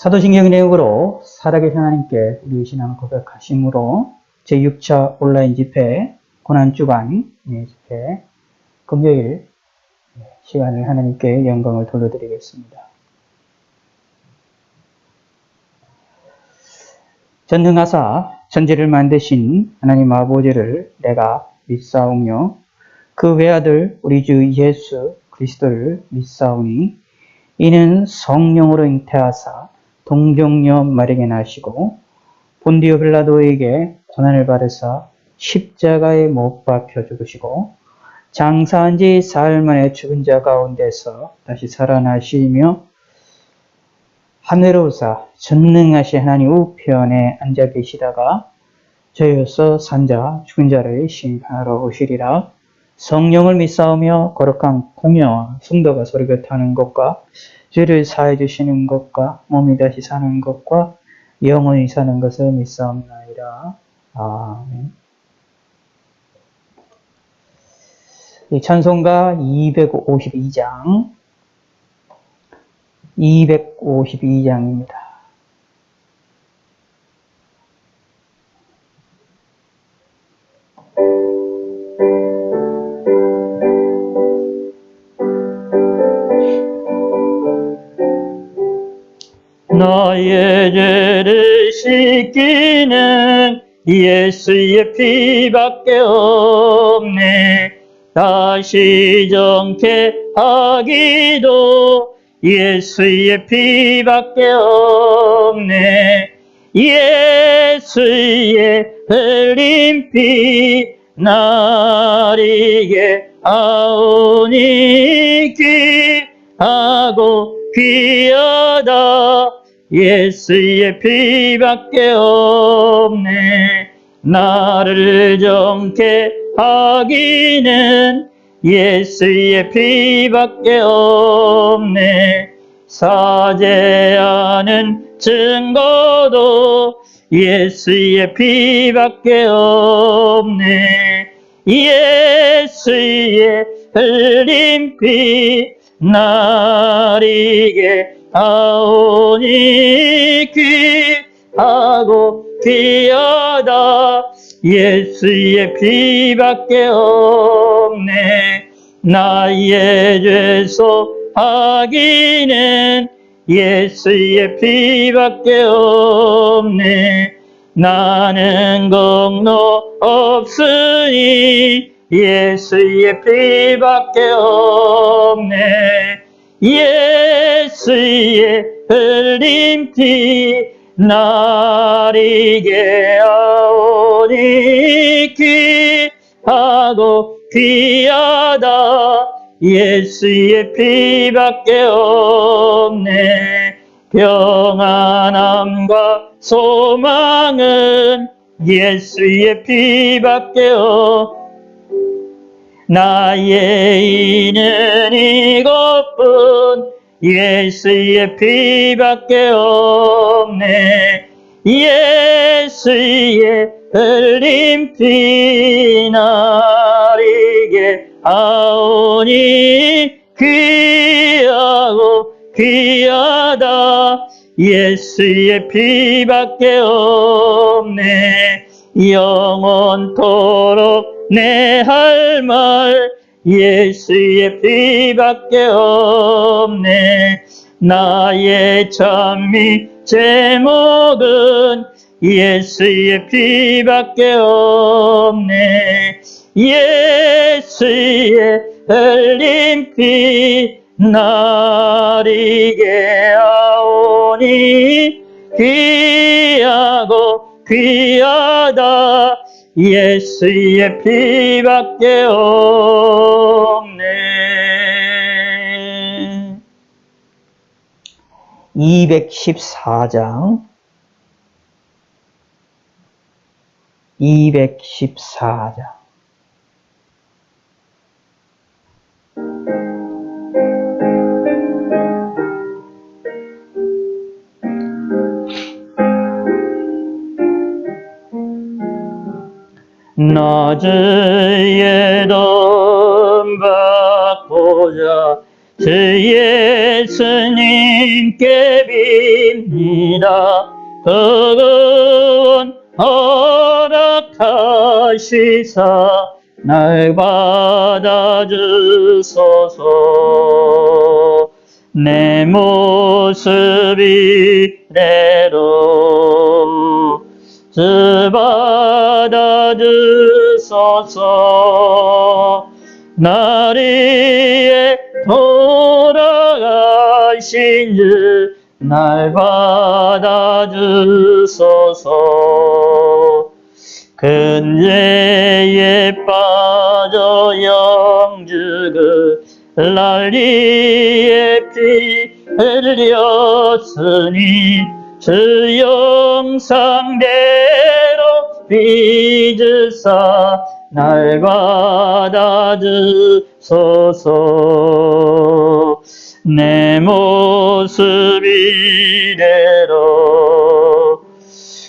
사도신경 내용으로 살아계신 하나님께 우리 신앙을 고백하심으로 제6차 온라인 집회 고난주간 집회 금요일 시간을 하나님께 영광을 돌려드리겠습니다. 전능하사 천지를 만드신 하나님 아버지를 내가 믿사오며 그 외아들 우리 주 예수 그리스도를 믿사오니 이는 성령으로 잉태하사 동정녀 마리아에게 나시고 본디오 빌라도에게 고난을 받으사 십자가에 못 박혀 죽으시고 장사한 지 사흘 만에 죽은 자 가운데서 다시 살아나시며 하늘로 오사 전능하신 하나님 우편에 앉아 계시다가 저희로서 산자 죽은 자를 심판하러 오시리라. 성령을 믿사오며 거룩한 공예와 성도가 서로 곁하는 것과 죄를 사해 주시는 것과 몸이 다시 사는 것과 영원히 사는 것을 믿사옵나이다. 아멘. 찬송가 252장입니다. 나의 죄를 씻기는 예수의 피밖에 없네. 다시 정케 하기도 예수의 피밖에 없네. 예수의 흘린 피 나리게 하오니 귀하고 귀하다. 예수의 피밖에 없네. 나를 정케 하기는 예수의 피밖에 없네. 사죄하는 증거도 예수의 피밖에 없네. 예수의 흘린 피 나리게 하오니 귀하고 귀하다. 예수의 피밖에 없네. 나의 죄 속하기는 예수의 피밖에 없네. 나는 공로 없으니 예수의 피밖에 없네. 예수의 흘린 피 나리게 하오니 귀하고 귀하다. 예수의 피밖에 없네. 평안함과 소망은 예수의 피밖에 없네. 나의 인은 이것뿐 예수의 피밖에 없네. 예수의 흘린 피 나리게 하오니 귀하고 귀하다. 예수의 피밖에 없네. 영원토록 내 할 말 예수의 피밖에 없네. 나의 찬미 제목은 예수의 피밖에 없네. 예수의 흘린 피 나리게 하오니 귀하고 귀하다. 예수의 피밖에 없네. 214장 낮에도 받고자 주 예수님께 빕니다. 그건 허락하시사 날 받아주소서. 내 모습 이대로 주 받아주소서. 날 위해 돌아가신 주 날 받아주소서. 큰 죄에 빠져 영주그 난리에 피 흘렸으니 주 영상대로 빚으사 날 받아주소서. 내 모습 이대로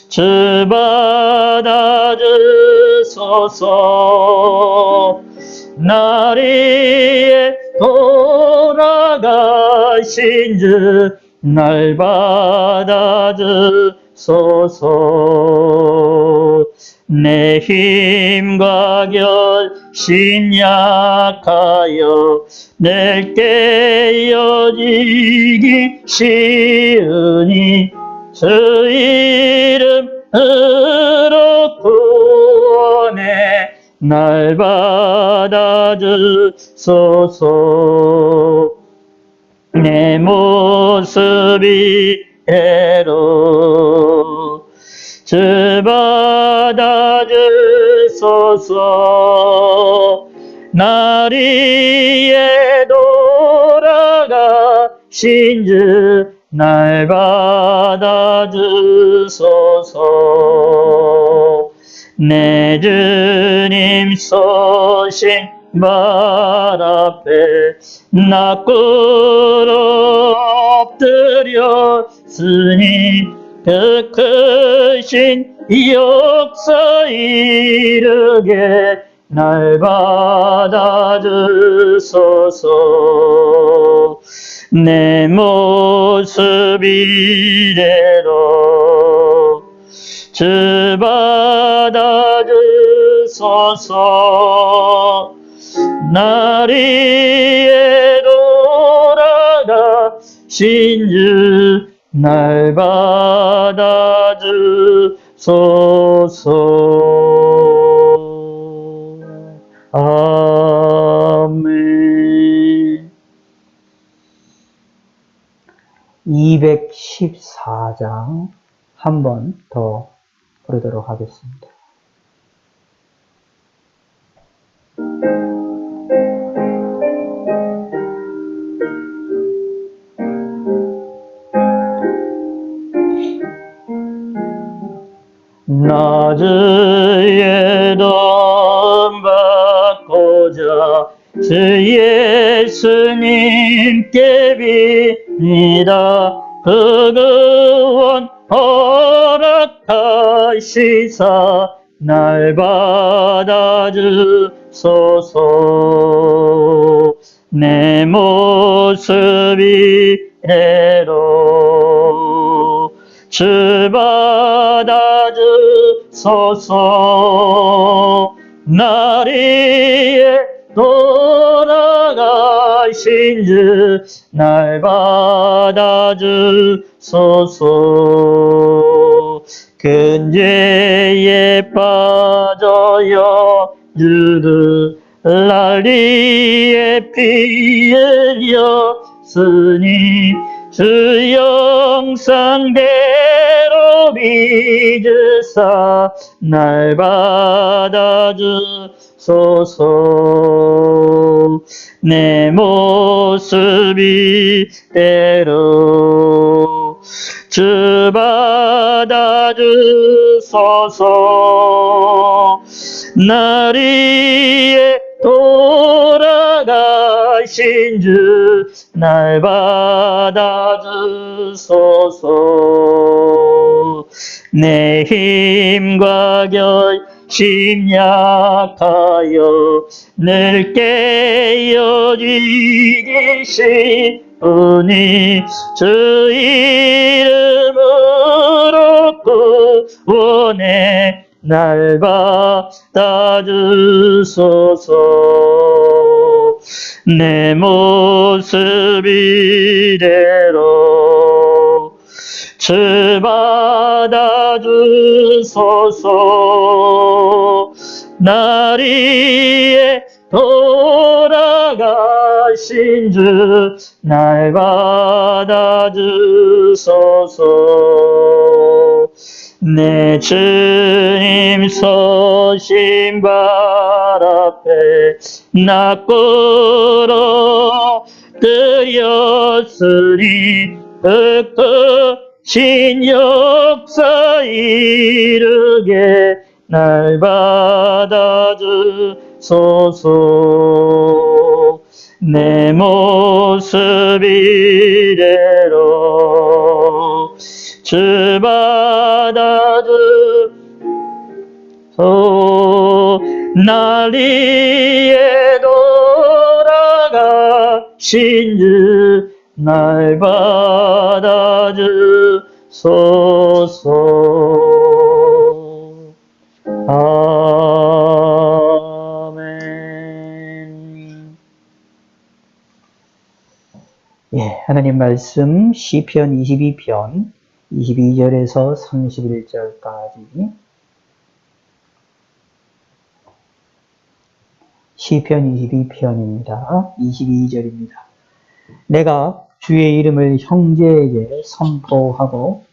주 받아주소서. 날 위해 돌아가신 주 날 받아주소서. 내 힘과 결심 약하여 늘 깨어지기 쉬우니 주 이름으로 구원해 날 받아주소서. 내 모습 이대로 주 받아주소서. 날 위해 돌아가신 주 날 받아주소서. 내 주님 쏘신 발 앞에 나 꿇어 엎드렸으니 그 크신 역사 이르게 날 받아주소서. 내 모습 이대로 주 받아주소서. 날 위해 돌아가신 주 날 받아주소서. 아멘. 214장 한 번 더 부르도록 하겠습니다. 나 주의 도움 받고자 주 예수님께 빕니다. 그 구원 허락하시사 날 받아주소서. 내 모습 이대로 주 받아주소서. 날 위해 돌아가신 주 날 받아주소서. 큰 죄에 빠져여 주를 난리에 피 흘렸으니 주 영상대로 빚으사 날 받아주소서. 내 모습 이대로 주 받아주소서. 날 위해 돌아가신 주 날 받아주소서. 내 힘과 결심 침략하여 늘 깨어지기시오니 주 이름으로 구원해 날 받아주소서. 내 모습 이대로 주 받아주소서. 날 위해 돌아가신 주 날 받아주소서. 내 주님 서신 발 앞에 나 끌어들였으니 그 크신 역사 이르게 날 받아주소서. 내 모습 이대로 주 받아주소서. 날 위해 돌아가신 주 날 받아주소서. 아멘. 예, 하나님 말씀 시편 22편 22절에서 31절까지 시편 22편입니다. 22절입니다. 내가 주의 이름을 형제에게 선포하고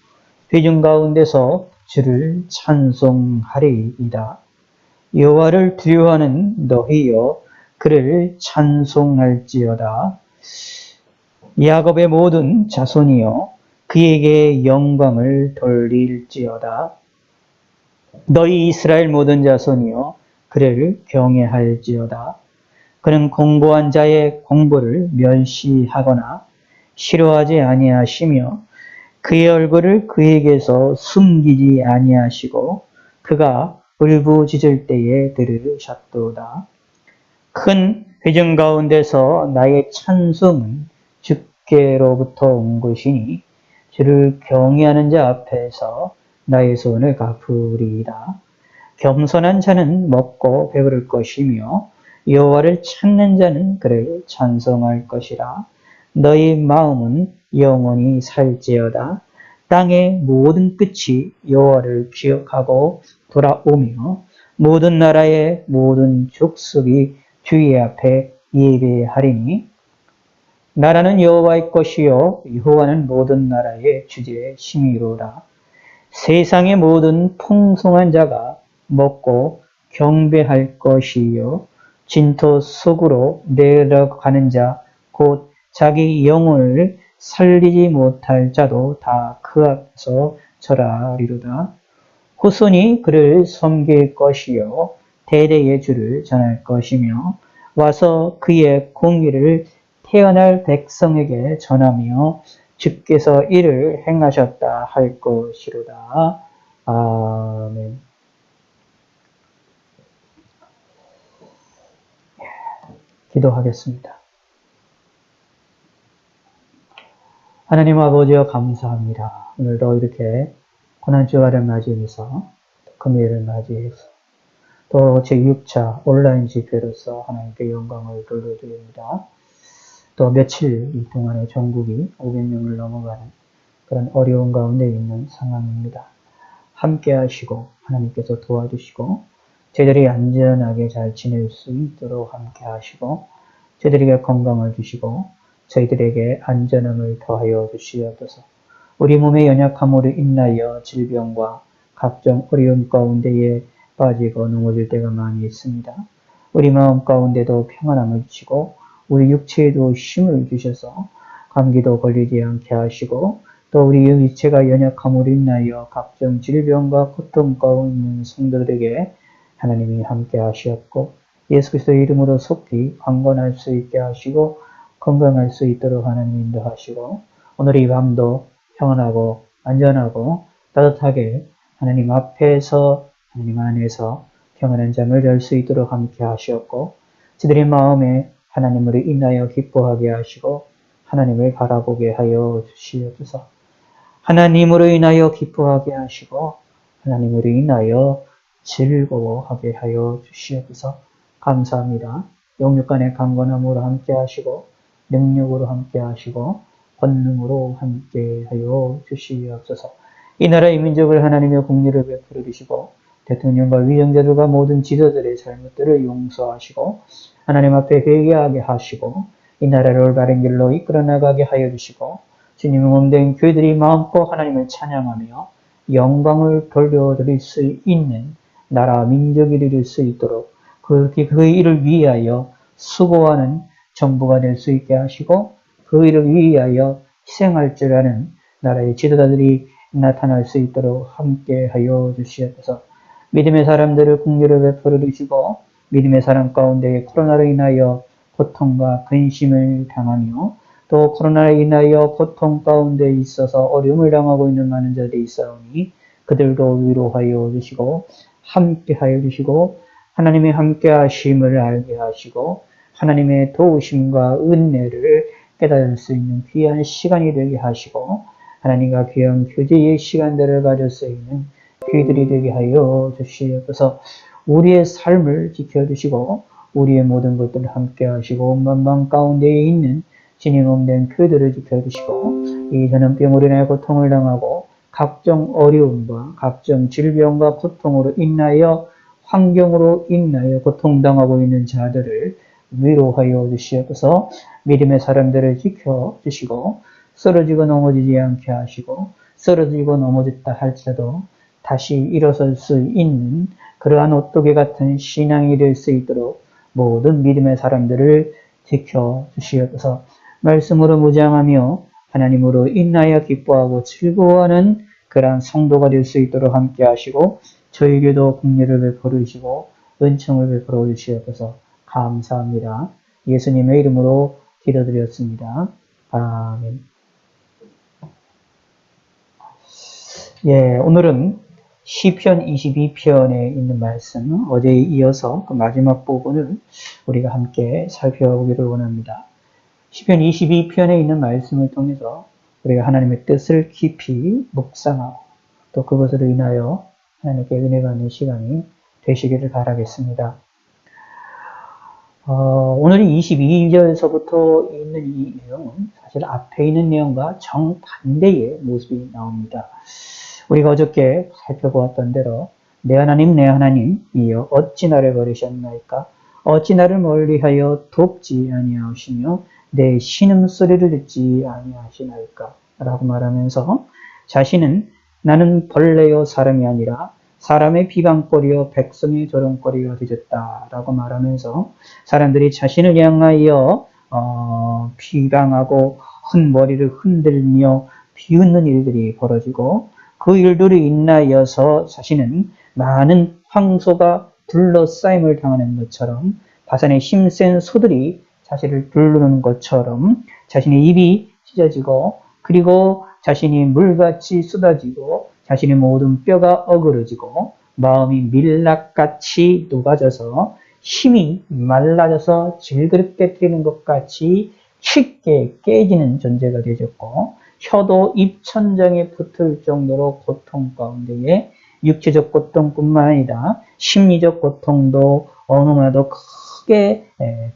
회중 가운데서 주를 찬송하리이다. 여호와를 두려워하는 너희여 그를 찬송할지어다. 야곱의 모든 자손이여 그에게 영광을 돌릴지어다. 너희 이스라엘 모든 자손이여 그를 경외할지어다. 그는 공고한 자의 공부를 멸시하거나 싫어하지 아니하시며 그의 얼굴을 그에게서 숨기지 아니하시고 그가 울부짖을 때에 들으셨도다. 큰 회중 가운데서 나의 찬송은 주께로부터 온 것이니 주를 경외하는 자 앞에서 나의 소원을 갚으리이다. 겸손한 자는 먹고 배부를 것이며 여호와를 찾는 자는 그를 찬송할 것이라. 너희 마음은 영원히 살지어다. 땅의 모든 끝이 여호와를 기억하고 돌아오며 모든 나라의 모든 족속이 주의 앞에 예배하리니 나라는 여호와의 것이요 여호와는 모든 나라의 주제심이로라. 세상의 모든 풍성한 자가 먹고 경배할 것이요 진토 속으로 내려가는 자 곧 자기 영혼을 살리지 못할 자도 다 그 앞에서 절하리로다. 후손이 그를 섬길 것이요 대대의 주를 전할 것이며 와서 그의 공의를 태어날 백성에게 전하며 주께서 이를 행하셨다 할 것이로다. 아멘. 기도하겠습니다. 하나님 아버지여 감사합니다. 오늘도 이렇게 고난주간을 맞이해서 금요일을 맞이해서 또 제6차 온라인 집회로서 하나님께 영광을 돌려드립니다. 또 며칠 동안에 전국이 500명을 넘어가는 그런 어려운 가운데 있는 상황입니다. 함께 하시고 하나님께서 도와주시고 저희들이 안전하게 잘 지낼 수 있도록 함께 하시고 저희들에게 건강을 주시고 저희들에게 안전함을 더하여 주시옵소서. 우리 몸의 연약함으로 인하여 질병과 각종 어려움 가운데에 빠지고 넘어질 때가 많이 있습니다. 우리 마음 가운데도 평안함을 주시고 우리 육체에도 힘을 주셔서 감기도 걸리지 않게 하시고 또 우리 육체가 연약함으로 인하여 각종 질병과 고통 가운데 있는 성도들에게 하나님이 함께 하시옵고 예수 그리스도의 이름으로 속히 강건할 수 있게 하시고 건강할 수 있도록 하나님 인도하시고 오늘 이 밤도 평안하고 안전하고 따뜻하게 하나님 앞에서 하나님 안에서 평안한 잠을 잘 수 있도록 함께 하시었고 저들의 마음에 하나님으로 인하여 기뻐하게 하시고 하나님을 바라보게 하여 주시옵소서. 하나님으로 인하여 기뻐하게 하시고 하나님으로 인하여 즐거워하게 하여 주시옵소서. 감사합니다. 영육간의 강건함으로 함께 하시고 능력으로 함께 하시고 권능으로 함께 하여 주시옵소서. 이 나라의 민족을 하나님의 공의를 베풀어 주시고 대통령과 위정자들과 모든 지도자들의 잘못들을 용서하시고 하나님 앞에 회개하게 하시고 이 나라를 바른 길로 이끌어 나가게 하여 주시고 주님의 몸된 교회들이 마음껏 하나님을 찬양하며 영광을 돌려드릴 수 있는 나라 민족이 될 수 있도록 그렇게 그 일을 위하여 수고하는 정부가 될 수 있게 하시고 그 일을 위하여 희생할 줄 아는 나라의 지도자들이 나타날 수 있도록 함께하여 주시옵소서. 믿음의 사람들을 긍휼을 베풀어 주시고 믿음의 사람 가운데 코로나로 인하여 고통과 근심을 당하며 또 코로나로 인하여 고통 가운데 있어서 어려움을 당하고 있는 많은 자들이 있사오니 그들도 위로하여 주시고 함께하여 주시고 하나님의 함께하심을 알게 하시고 하나님의 도우심과 은혜를 깨달을 수 있는 귀한 시간이 되게 하시고 하나님과 귀한 교제의 시간들을 가질 수 있는 귀들이 되게 하여 주시옵소서. 우리의 삶을 지켜주시고 우리의 모든 것들을 함께 하시고 온 만방 가운데 있는 진이 몸된 그들을 지켜주시고 이 전염병으로 인하여 고통을 당하고 각종 어려움과 각종 질병과 고통으로 인하여 환경으로 인하여 고통당하고 있는 자들을 위로하여 주시옵소서. 믿음의 사람들을 지켜주시고 쓰러지고 넘어지지 않게 하시고 쓰러지고 넘어졌다 할지라도 다시 일어설 수 있는 그러한 오토개 같은 신앙이 될 수 있도록 모든 믿음의 사람들을 지켜주시옵소서. 말씀으로 무장하며 하나님으로 인하여 기뻐하고 즐거워하는 그러한 성도가 될 수 있도록 함께 하시고 저에게도 긍휼을 베풀어 주시고 은총을 베풀어 주시옵소서. 감사합니다. 예수님의 이름으로 기도드렸습니다. 아멘. 예, 오늘은 시편 22편에 있는 말씀, 어제에 이어서 그 마지막 부분을 우리가 함께 살펴보기를 원합니다. 시편 22편에 있는 말씀을 통해서 우리가 하나님의 뜻을 깊이 묵상하고 또 그것으로 인하여 하나님께 은혜 받는 시간이 되시기를 바라겠습니다. 오늘 22절에서부터 있는 이 내용은 사실 앞에 있는 내용과 정반대의 모습이 나옵니다. 우리가 어저께 살펴보았던 대로 내 하나님 이여 어찌 나를 버리셨나이까 어찌 나를 멀리하여 돕지 아니하시며 내 신음소리를 듣지 아니하시나이까 라고 말하면서 자신은 나는 벌레요 사람이 아니라 사람의 비방거리요 백성의 조롱거리가 되졌다 라고 말하면서 사람들이 자신을 향하여 비방하고 머리를 흔들며 비웃는 일들이 벌어지고 그 일들로 인하여서 자신은 많은 황소가 둘러싸임을 당하는 것처럼 바산의 힘센 소들이 자신을 두르는 것처럼 자신의 입이 찢어지고 그리고 자신이 물같이 쏟아지고 자신의 모든 뼈가 어그러지고 마음이 밀랍같이 녹아져서 힘이 말라져서 질그럽게 뛰는 것 같이 쉽게 깨지는 존재가 되졌고 혀도 입천장에 붙을 정도로 고통 가운데에 육체적 고통뿐만 아니라 심리적 고통도 어느 나라도 크게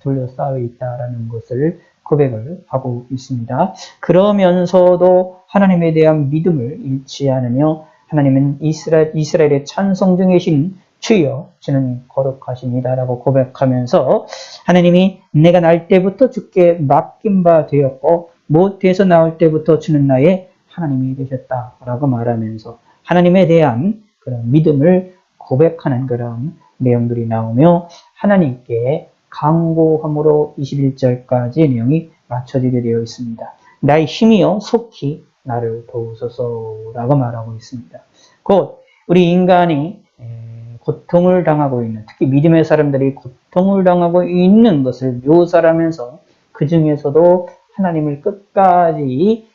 둘러싸여 있다는 것을 고백을 하고 있습니다. 그러면서도 하나님에 대한 믿음을 잃지 않으며 하나님은 이스라엘의 찬송 중이신 주여 주는 거룩하십니다 라고 고백하면서 하나님이 내가 날 때부터 주께 맡긴 바 되었고 모태에서 나올 때부터 주는 나의 하나님이 되셨다라고 말하면서 하나님에 대한 그런 믿음을 고백하는 그런 내용들이 나오며 하나님께 간구함으로 21절까지의 내용이 맞춰지게 되어 있습니다. 나의 힘이여 속히 나를 도우소서라고 말하고 있습니다. 곧 우리 인간이 고통을 당하고 있는 특히 믿음의 사람들이 고통을 당하고 있는 것을 묘사하면서 그 중에서도 하나님을 끝까지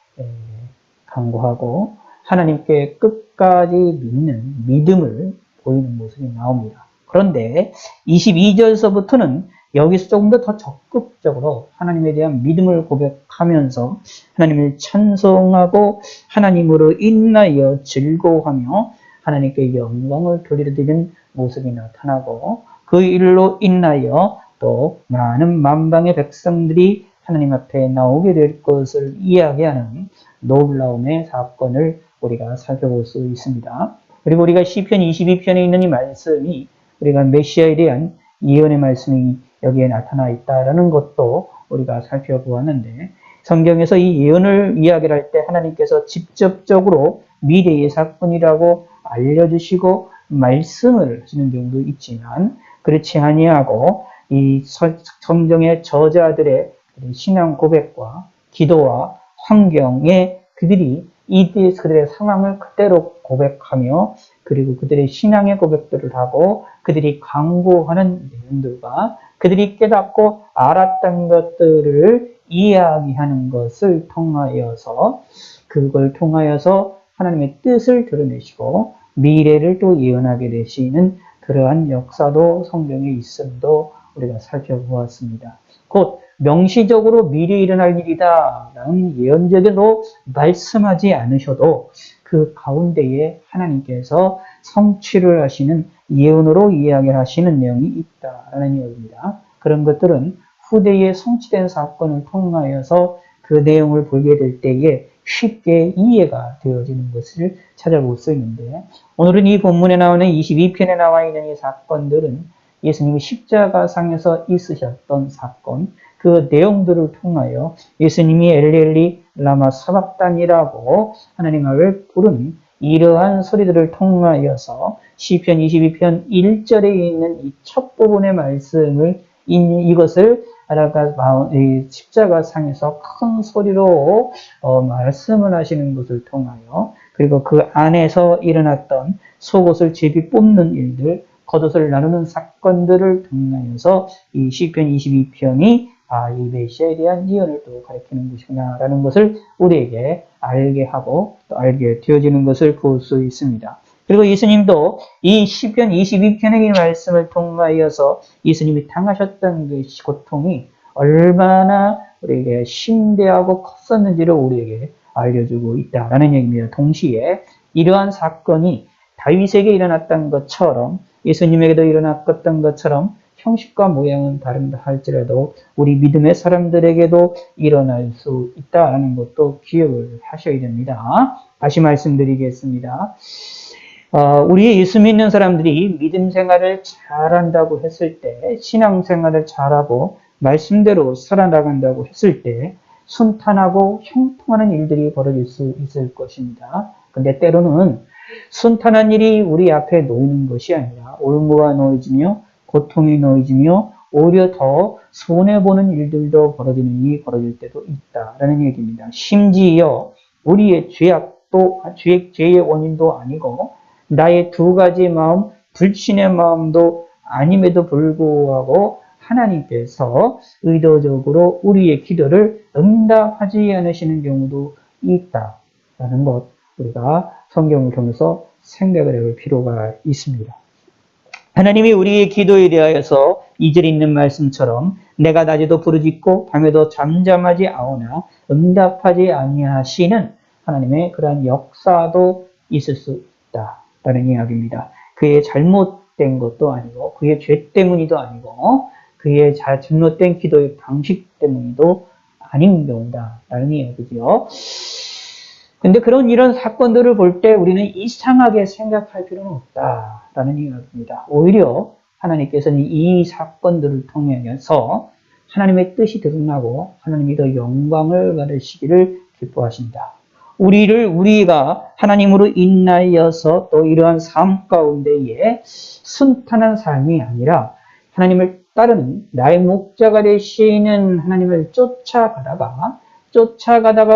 간구하고 하나님께 끝까지 믿는 믿음을 보이는 모습이 나옵니다. 그런데 22절서부터는 여기서 조금 더 적극적으로 하나님에 대한 믿음을 고백하면서 하나님을 찬송하고 하나님으로 인하여 즐거워하며 하나님께 영광을 돌려드리는 모습이 나타나고 그 일로 인하여 또 많은 만방의 백성들이 하나님 앞에 나오게 될 것을 이야기하는 놀라움의 사건을 우리가 살펴볼 수 있습니다. 그리고 우리가 시편 22편에 있는 이 말씀이 우리가 메시아에 대한 예언의 말씀이 여기에 나타나 있다라는 것도 우리가 살펴보았는데 성경에서 이 예언을 이야기를 할 때 하나님께서 직접적으로 미래의 사건이라고 알려주시고 말씀을 하시는 경우도 있지만 그렇지 아니하고 이 성경의 저자들의 신앙 고백과 기도와 환경에 그들이 그들의 상황을 그대로 고백하며 그리고 그들의 신앙의 고백들을 하고 그들이 강구하는 내용들과 그들이 깨닫고 알았던 것들을 이야기하는 것을 통하여서 그걸 통하여서 하나님의 뜻을 드러내시고 미래를 또 예언하게 되시는 그러한 역사도 성경에 있음도 우리가 살펴보았습니다. 곧 명시적으로 미래에 일어날 일이다 라는 예언적으로 말씀하지 않으셔도 그 가운데에 하나님께서 성취를 하시는 예언으로 이야기를 하시는 내용이 있다라는 이야기입니다. 그런 것들은 후대에 성취된 사건을 통하여서 그 내용을 보게 될 때에 쉽게 이해가 되어지는 것을 찾아볼 수 있는데 오늘은 이 본문에 나오는 22편에 나와 있는 이 사건들은 예수님이 십자가상에서 있으셨던 사건, 그 내용들을 통하여 예수님이 엘리 라마 사박단이라고 하나님을 부르는 이러한 소리들을 통하여서 시편 22편 1절에 있는 이 첫 부분의 말씀을 이것을 십자가상에서 큰 소리로 말씀을 하시는 것을 통하여 그리고 그 안에서 일어났던 속옷을 제비 뽑는 일들, 겉옷을 나누는 사건들을 통하여서 이 시편 22편이 이 메시아에 대한 예언을 또 가리키는 것이구나라는 것을 우리에게 알게 하고 또 알게 되어지는 것을 볼 수 있습니다. 그리고 예수님도 이 시편 22편의 이 말씀을 통하여서 예수님이 당하셨던 그 고통이 얼마나 우리에게 심대하고 컸었는지를 우리에게 알려주고 있다라는 얘기입니다. 동시에 이러한 사건이 다윗에게 일어났던 것처럼 예수님에게도 일어났던 것처럼 형식과 모양은 다른다 할지라도 우리 믿음의 사람들에게도 일어날 수 있다는 것도 기억을 하셔야 됩니다. 다시 말씀드리겠습니다. 우리 예수 믿는 사람들이 믿음 생활을 잘한다고 했을 때, 신앙 생활을 잘하고 말씀대로 살아나간다고 했을 때 순탄하고 형통하는 일들이 벌어질 수 있을 것입니다. 근데 때로는 순탄한 일이 우리 앞에 놓이는 것이 아니라 올무가 놓여지며 고통이 놓여지며 오히려 더 손해보는 일들도 벌어질 때도 있다라는 얘기입니다. 심지어 우리의 죄의 원인도 아니고 나의 두 가지 마음, 불신의 마음도 아님에도 불구하고 하나님께서 의도적으로 우리의 기도를 응답하지 않으시는 경우도 있다라는 것 우리가 성경을 통해서 생각을 해볼 필요가 있습니다. 하나님이 우리의 기도에 대하여서 2절에 있는 말씀처럼 내가 낮에도 부르짖고 밤에도 잠잠하지 아오나 응답하지 아니하시는 하나님의 그러한 역사도 있을 수 있다라는 이야기입니다. 그의 잘못된 것도 아니고 그의 죄 때문이도 아니고 그의 잘못된 기도의 방식 때문이도 아닌 경우다라는 이야기죠. 근데 이런 사건들을 볼 때 우리는 이상하게 생각할 필요는 없다라는 이야기입니다. 오히려 하나님께서는 이 사건들을 통해서 하나님의 뜻이 드러나고 하나님이 더 영광을 받으시기를 기뻐하신다. 우리가 하나님으로 인하여서 또 이러한 삶 가운데에 순탄한 삶이 아니라 하나님을 따르는 나의 목자가 되시는 하나님을 쫓아가다가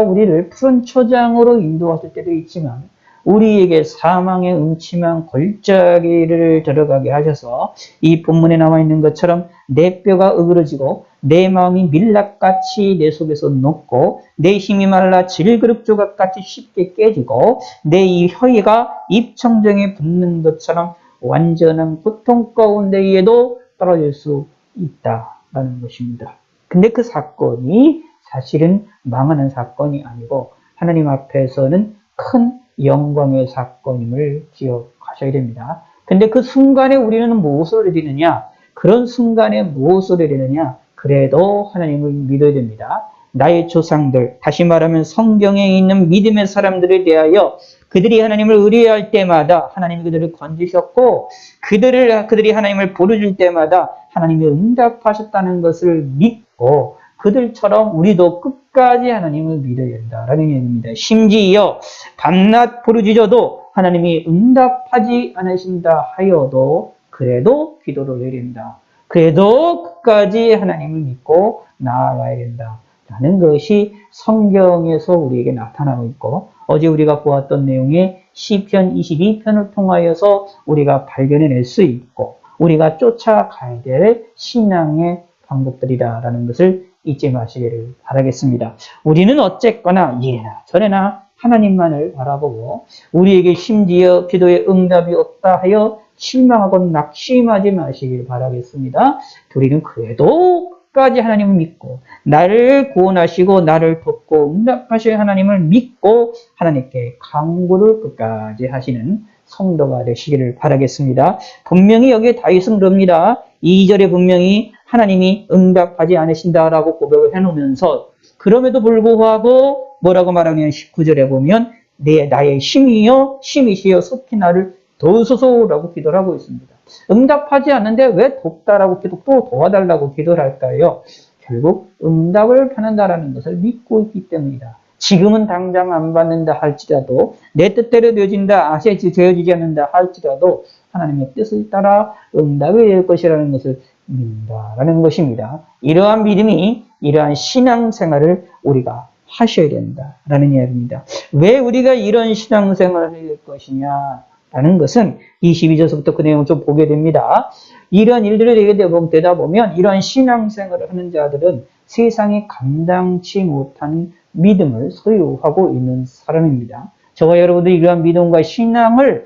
우리를 푸른 초장으로 인도하실 때도 있지만 우리에게 사망의 음침한 골짜기를 들어가게 하셔서 이 본문에 나와 있는 것처럼 내 뼈가 으그러지고 내 마음이 밀랍같이 내 속에서 녹고 내 힘이 말라 질그릇 조각같이 쉽게 깨지고 내 이 혀가 입청정에 붙는 것처럼 완전한 고통 가운데에도 떨어질 수 있다라는 것입니다. 근데 그 사건이 사실은 망하는 사건이 아니고 하나님 앞에서는 큰 영광의 사건임을 기억하셔야 됩니다. 근데 그 순간에 우리는 무엇을 누리느냐? 그런 순간에 무엇을 누리느냐? 그래도 하나님을 믿어야 됩니다. 나의 조상들, 다시 말하면 성경에 있는 믿음의 사람들에 대하여 그들이 하나님을 의뢰할 때마다 하나님이 그들을 건지셨고 그들이 하나님을 부르실 때마다 하나님이 응답하셨다는 것을 믿고 그들처럼 우리도 끝까지 하나님을 믿어야 된다라는 얘기입니다. 심지어 밤낮 부르짖어도 하나님이 응답하지 않으신다 하여도 그래도 기도를 해야 된다. 그래도 끝까지 하나님을 믿고 나아가야 된다. 라는 것이 성경에서 우리에게 나타나고 있고 어제 우리가 보았던 내용의 시편 22편을 통하여서 우리가 발견해낼 수 있고 우리가 쫓아가야 될 신앙의 방법들이라는 것을 잊지 마시기를 바라겠습니다. 우리는 어쨌거나 이래나 저래나 하나님만을 바라보고 우리에게 심지어 기도의 응답이 없다 하여 실망하고 낙심하지 마시길 바라겠습니다. 우리는 그래도 끝까지 하나님을 믿고 나를 구원하시고 나를 돕고 응답하실 하나님을 믿고 하나님께 간구를 끝까지 하시는 성도가 되시기를 바라겠습니다. 분명히 여기에 다윗은 그럽니다. 2절에 분명히 하나님이 응답하지 않으신다라고 고백을 해놓으면서 그럼에도 불구하고 뭐라고 말하면 19절에 보면 나의 힘이여 힘이시여 속히 나를 도우소서라고 기도를 하고 있습니다. 응답하지 않는데 왜 돕다라고 또 도와달라고 기도를 할까요? 결국 응답을 받는다라는 것을 믿고 있기 때문이다. 지금은 당장 안 받는다 할지라도 내 뜻대로 되어진다 되어지지 않는다 할지라도 하나님의 뜻을 따라 응답이 될 것이라는 것을 믿는다라는 것입니다. 이러한 믿음이 이러한 신앙생활을 우리가 하셔야 된다라는 이야기입니다. 왜 우리가 이런 신앙생활을 해야 될 것이냐? 라는 것은 22절서부터 그 내용을 좀 보게 됩니다. 이런 일들을 되다 보면 이러한 신앙생활을 하는 자들은 세상이 감당치 못하는 믿음을 소유하고 있는 사람입니다. 저와 여러분들이 이러한 믿음과 신앙을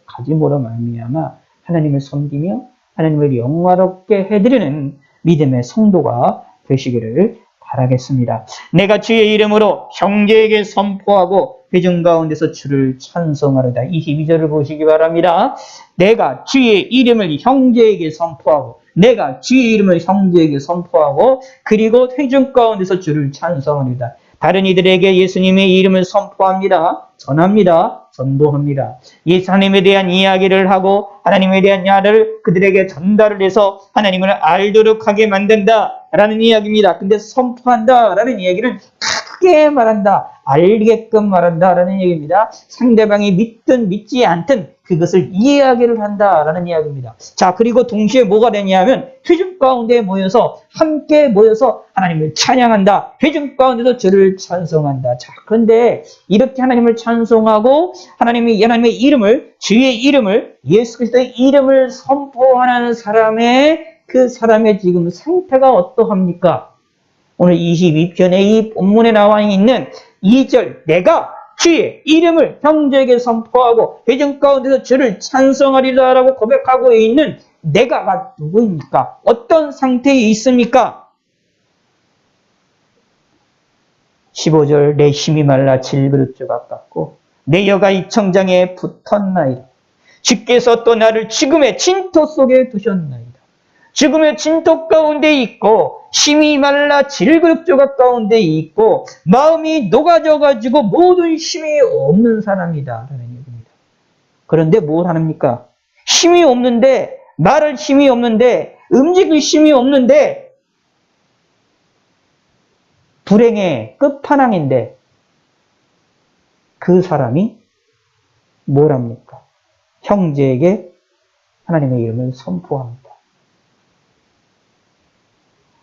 가짐으로 말미암아 하나님을 섬기며 하나님을 영화롭게 해드리는 믿음의 성도가 되시기를 바라겠습니다. 내가 주의 이름으로 형제에게 선포하고 회중 가운데서 주를 찬송하려다. 22절을 보시기 바랍니다. 내가 주의 이름을 형제에게 선포하고 내가 주의 이름을 형제에게 선포하고 그리고 회중 가운데서 주를 찬송하려다. 다른 이들에게 예수님의 이름을 선포합니다. 전합니다. 전도합니다. 예수 하나님에 대한 이야기를 하고 하나님에 대한 야를 그들에게 전달을 해서 하나님을 알도록 하게 만든다라는 이야기입니다. 근데 선포한다라는 이야기는 크게 말한다, 알게끔 말한다라는 얘기입니다. 상대방이 믿든 믿지 않든 그것을 이야기를 한다라는 이야기입니다. 자, 그리고 동시에 뭐가 되냐면 회중 가운데 모여서 함께 모여서 하나님을 찬양한다. 회중 가운데서 주를 찬송한다. 자, 그런데 이렇게 하나님을 찬송하고 하나님의 이름을 주의 이름을 예수 그리스도의 이름을 선포하는 그 사람의 지금 상태가 어떠합니까? 오늘 22편의 이 본문에 나와 있는 2절 내가 주의 이름을 형제에게 선포하고 회중 가운데서 주를 찬송하리라라고 고백하고 있는 내가가 누구입니까? 어떤 상태에 있습니까? 15절 내 힘이 말라 질그릇 조각 같고 내 여가 이 청장에 붙었나이다. 주께서 또 나를 죽음의 진토 속에 두셨나이다. 죽음의 진토 가운데 있고 힘이 말라 질그릇 조각 가운데 있고 마음이 녹아져가지고 모든 힘이 없는 사람이다 라는 얘기입니다. 그런데 뭘 합니까? 힘이 없는데 말할 힘이 없는데 움직일 힘이 없는데 불행의 끝판왕인데 그 사람이 뭘 합니까? 형제에게 하나님의 이름을 선포합니다.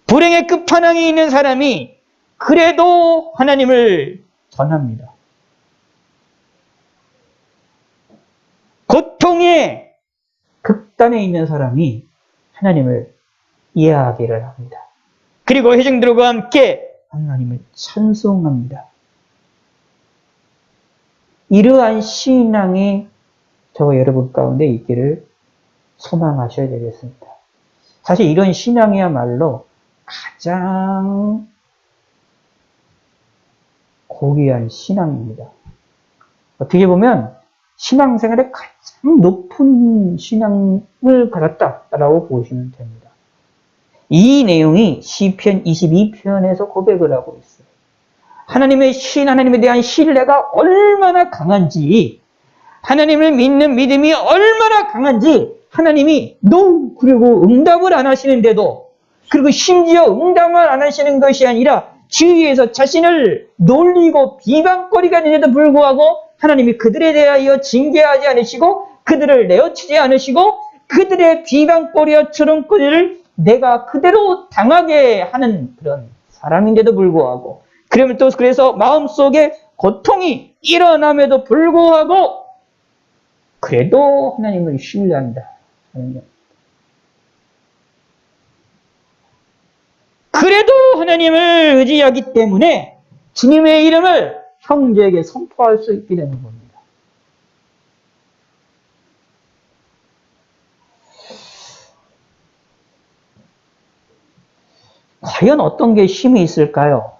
불행의 끝판왕에 있는 사람이 그래도 하나님을 전합니다. 고통의 극단에 있는 사람이 하나님을 이야기를 합니다. 그리고 회중들과 함께 하나님을 찬송합니다. 이러한 신앙이 저와 여러분 가운데 있기를 소망하셔야 되겠습니다. 사실 이런 신앙이야말로 가장 고귀한 신앙입니다. 어떻게 보면 신앙생활의 가장 높은 신앙을 가졌다라고 보시면 됩니다. 이 내용이 시편 22편에서 고백을 하고 있어요. 하나님에 대한 신뢰가 얼마나 강한지, 하나님을 믿는 믿음이 얼마나 강한지, 하나님이 그리고 응답을 안 하시는데도, 그리고 심지어 응답을 안 하시는 것이 아니라 주위에서 자신을 놀리고 비방거리가 되는데도 불구하고 하나님이 그들에 대하여 징계하지 않으시고 그들을 내어치지 않으시고 그들의 비방거리와 조롱거리를 내가 그대로 당하게 하는 그런 사람인데도 불구하고, 그러면 또 그래서 마음속에 고통이 일어남에도 불구하고 그래도 하나님을 신뢰한다. 그래도 하나님을 의지하기 때문에 주님의 이름을 형제에게 선포할 수 있게 되는 겁니다. 과연 어떤 게 힘이 있을까요?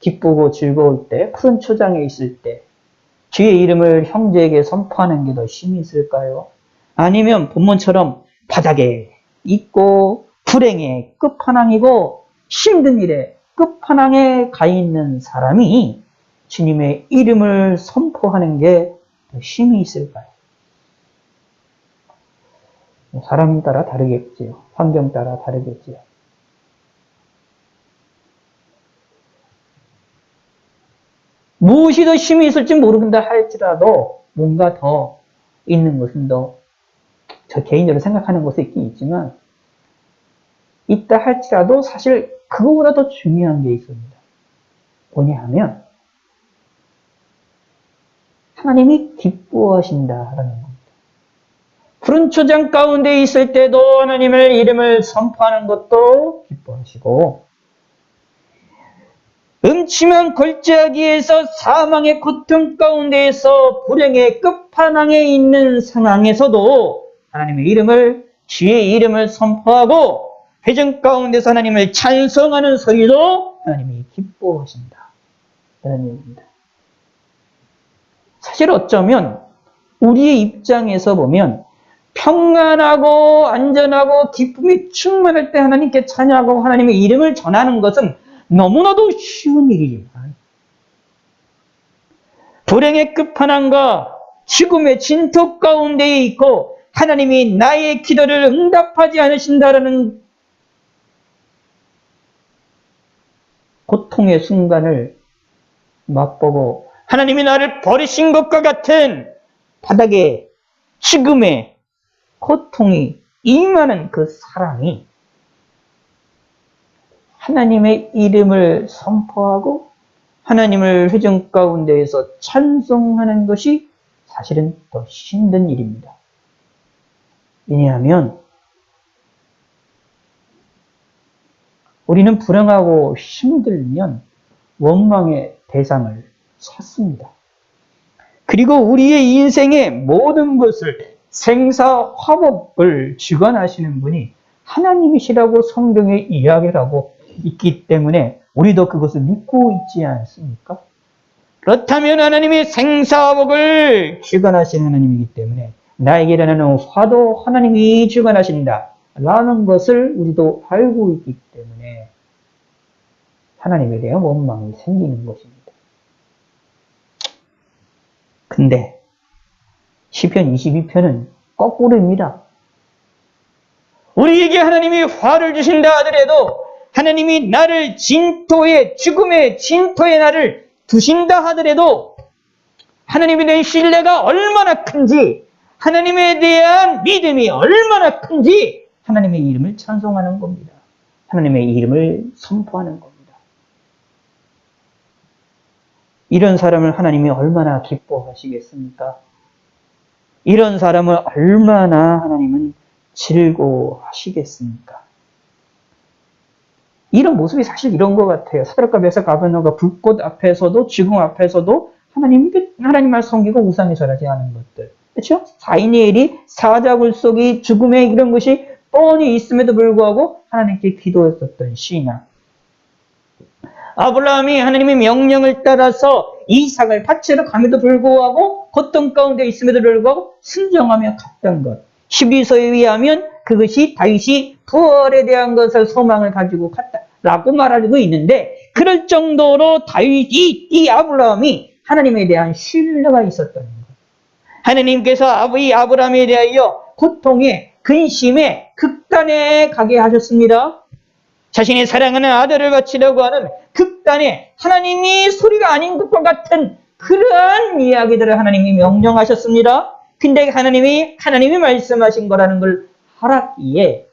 기쁘고 즐거울 때, 푸른 초장에 있을 때 주의 이름을 형제에게 선포하는 게 더 힘이 있을까요? 아니면 본문처럼 바닥에 있고 불행의 끝판왕이고 힘든 일에 끝판왕에 가 있는 사람이 주님의 이름을 선포하는 게 더 힘이 있을까요? 사람 따라 다르겠지요. 환경 따라 다르겠지요. 무엇이 더 힘이 있을지 모른다 할지라도 뭔가 더 있는 것은 저 개인적으로 생각하는 것이 있긴 있지만 있다 할지라도 사실 그거보다 더 중요한 게 있습니다. 뭐냐 하면 하나님이 기뻐하신다라는 겁니다. 푸른 초장 가운데 있을 때도 하나님의 이름을 선포하는 것도 기뻐하시고 음침한 골짜기에서 사망의 고통 가운데에서 불행의 끝판왕에 있는 상황에서도 하나님의 이름을, 주의 이름을 선포하고 회중 가운데서 하나님을 찬송하는 소리도 하나님이 기뻐하신다. 라는 얘기입니다. 사실 어쩌면 우리의 입장에서 보면 평안하고 안전하고 기쁨이 충만할 때 하나님께 찬양하고 하나님의 이름을 전하는 것은 너무나도 쉬운 일이지만 불행의 끝판왕과 죽음의 진토 가운데에 있고 하나님이 나의 기도를 응답하지 않으신다라는 고통의 순간을 맛보고 하나님이 나를 버리신 것과 같은 바닥에 죽음의 고통이 임하는 그 사람이 하나님의 이름을 선포하고 하나님을 회중 가운데에서 찬송하는 것이 사실은 더 힘든 일입니다. 왜냐하면 우리는 불행하고 힘들면 원망의 대상을 찾습니다. 그리고 우리의 인생의 모든 것을 생사화복을 주관하시는 분이 하나님이시라고 성경에 이야기를 하고 있기 때문에 우리도 그것을 믿고 있지 않습니까? 그렇다면 하나님이 생사화복을 주관하시는 하나님이기 때문에 나에게 일어나는 화도 하나님이 주관하신다 라는 것을 우리도 알고 있기 때문에 하나님에 대한 원망이 생기는 것입니다. 근데 시편 22편은 거꾸로입니다. 우리에게 하나님이 화를 주신다 하더라도 하나님이 나를 죽음의 진토에 나를 두신다 하더라도 하나님에 대한 신뢰가 얼마나 큰지, 하나님에 대한 믿음이 얼마나 큰지 하나님의 이름을 찬송하는 겁니다. 하나님의 이름을 선포하는 겁니다. 이런 사람을 하나님이 얼마나 기뻐하시겠습니까? 이런 사람을 얼마나 하나님은 즐거워하시겠습니까? 이런 모습이 사실 이런 것 같아요. 사드락과 메삭 아벤노가 불꽃 앞에서도 죽음 앞에서도 하나님을 섬기고 우상에 절하지 않은 것들. 그렇죠? 사인의 일이 사자굴 속이 죽음의 이런 것이 뻔히 있음에도 불구하고 하나님께 기도했었던 신앙. 아브라함이 하나님의 명령을 따라서 이삭을 바치러 감에도 불구하고 고통 가운데 있음에도 불구하고 순종하며 갔던 것. 히브리서에 의하면 그것이 다윗이 부활에 대한 것을 소망을 가지고 갔다라고 말하고 있는데, 그럴 정도로 다윗이, 이 아브라함이 하나님에 대한 신뢰가 있었던 것. 하나님께서 이 아브라함에 대하여 고통에, 근심에, 극단에 가게 하셨습니다. 자신의 사랑하는 아들을 바치려고 하는 극단에 하나님이 소리가 아닌 것과 같은 그러한 이야기들을 하나님이 명령하셨습니다. 근데 하나님이 말씀하신 거라는 걸 하라기에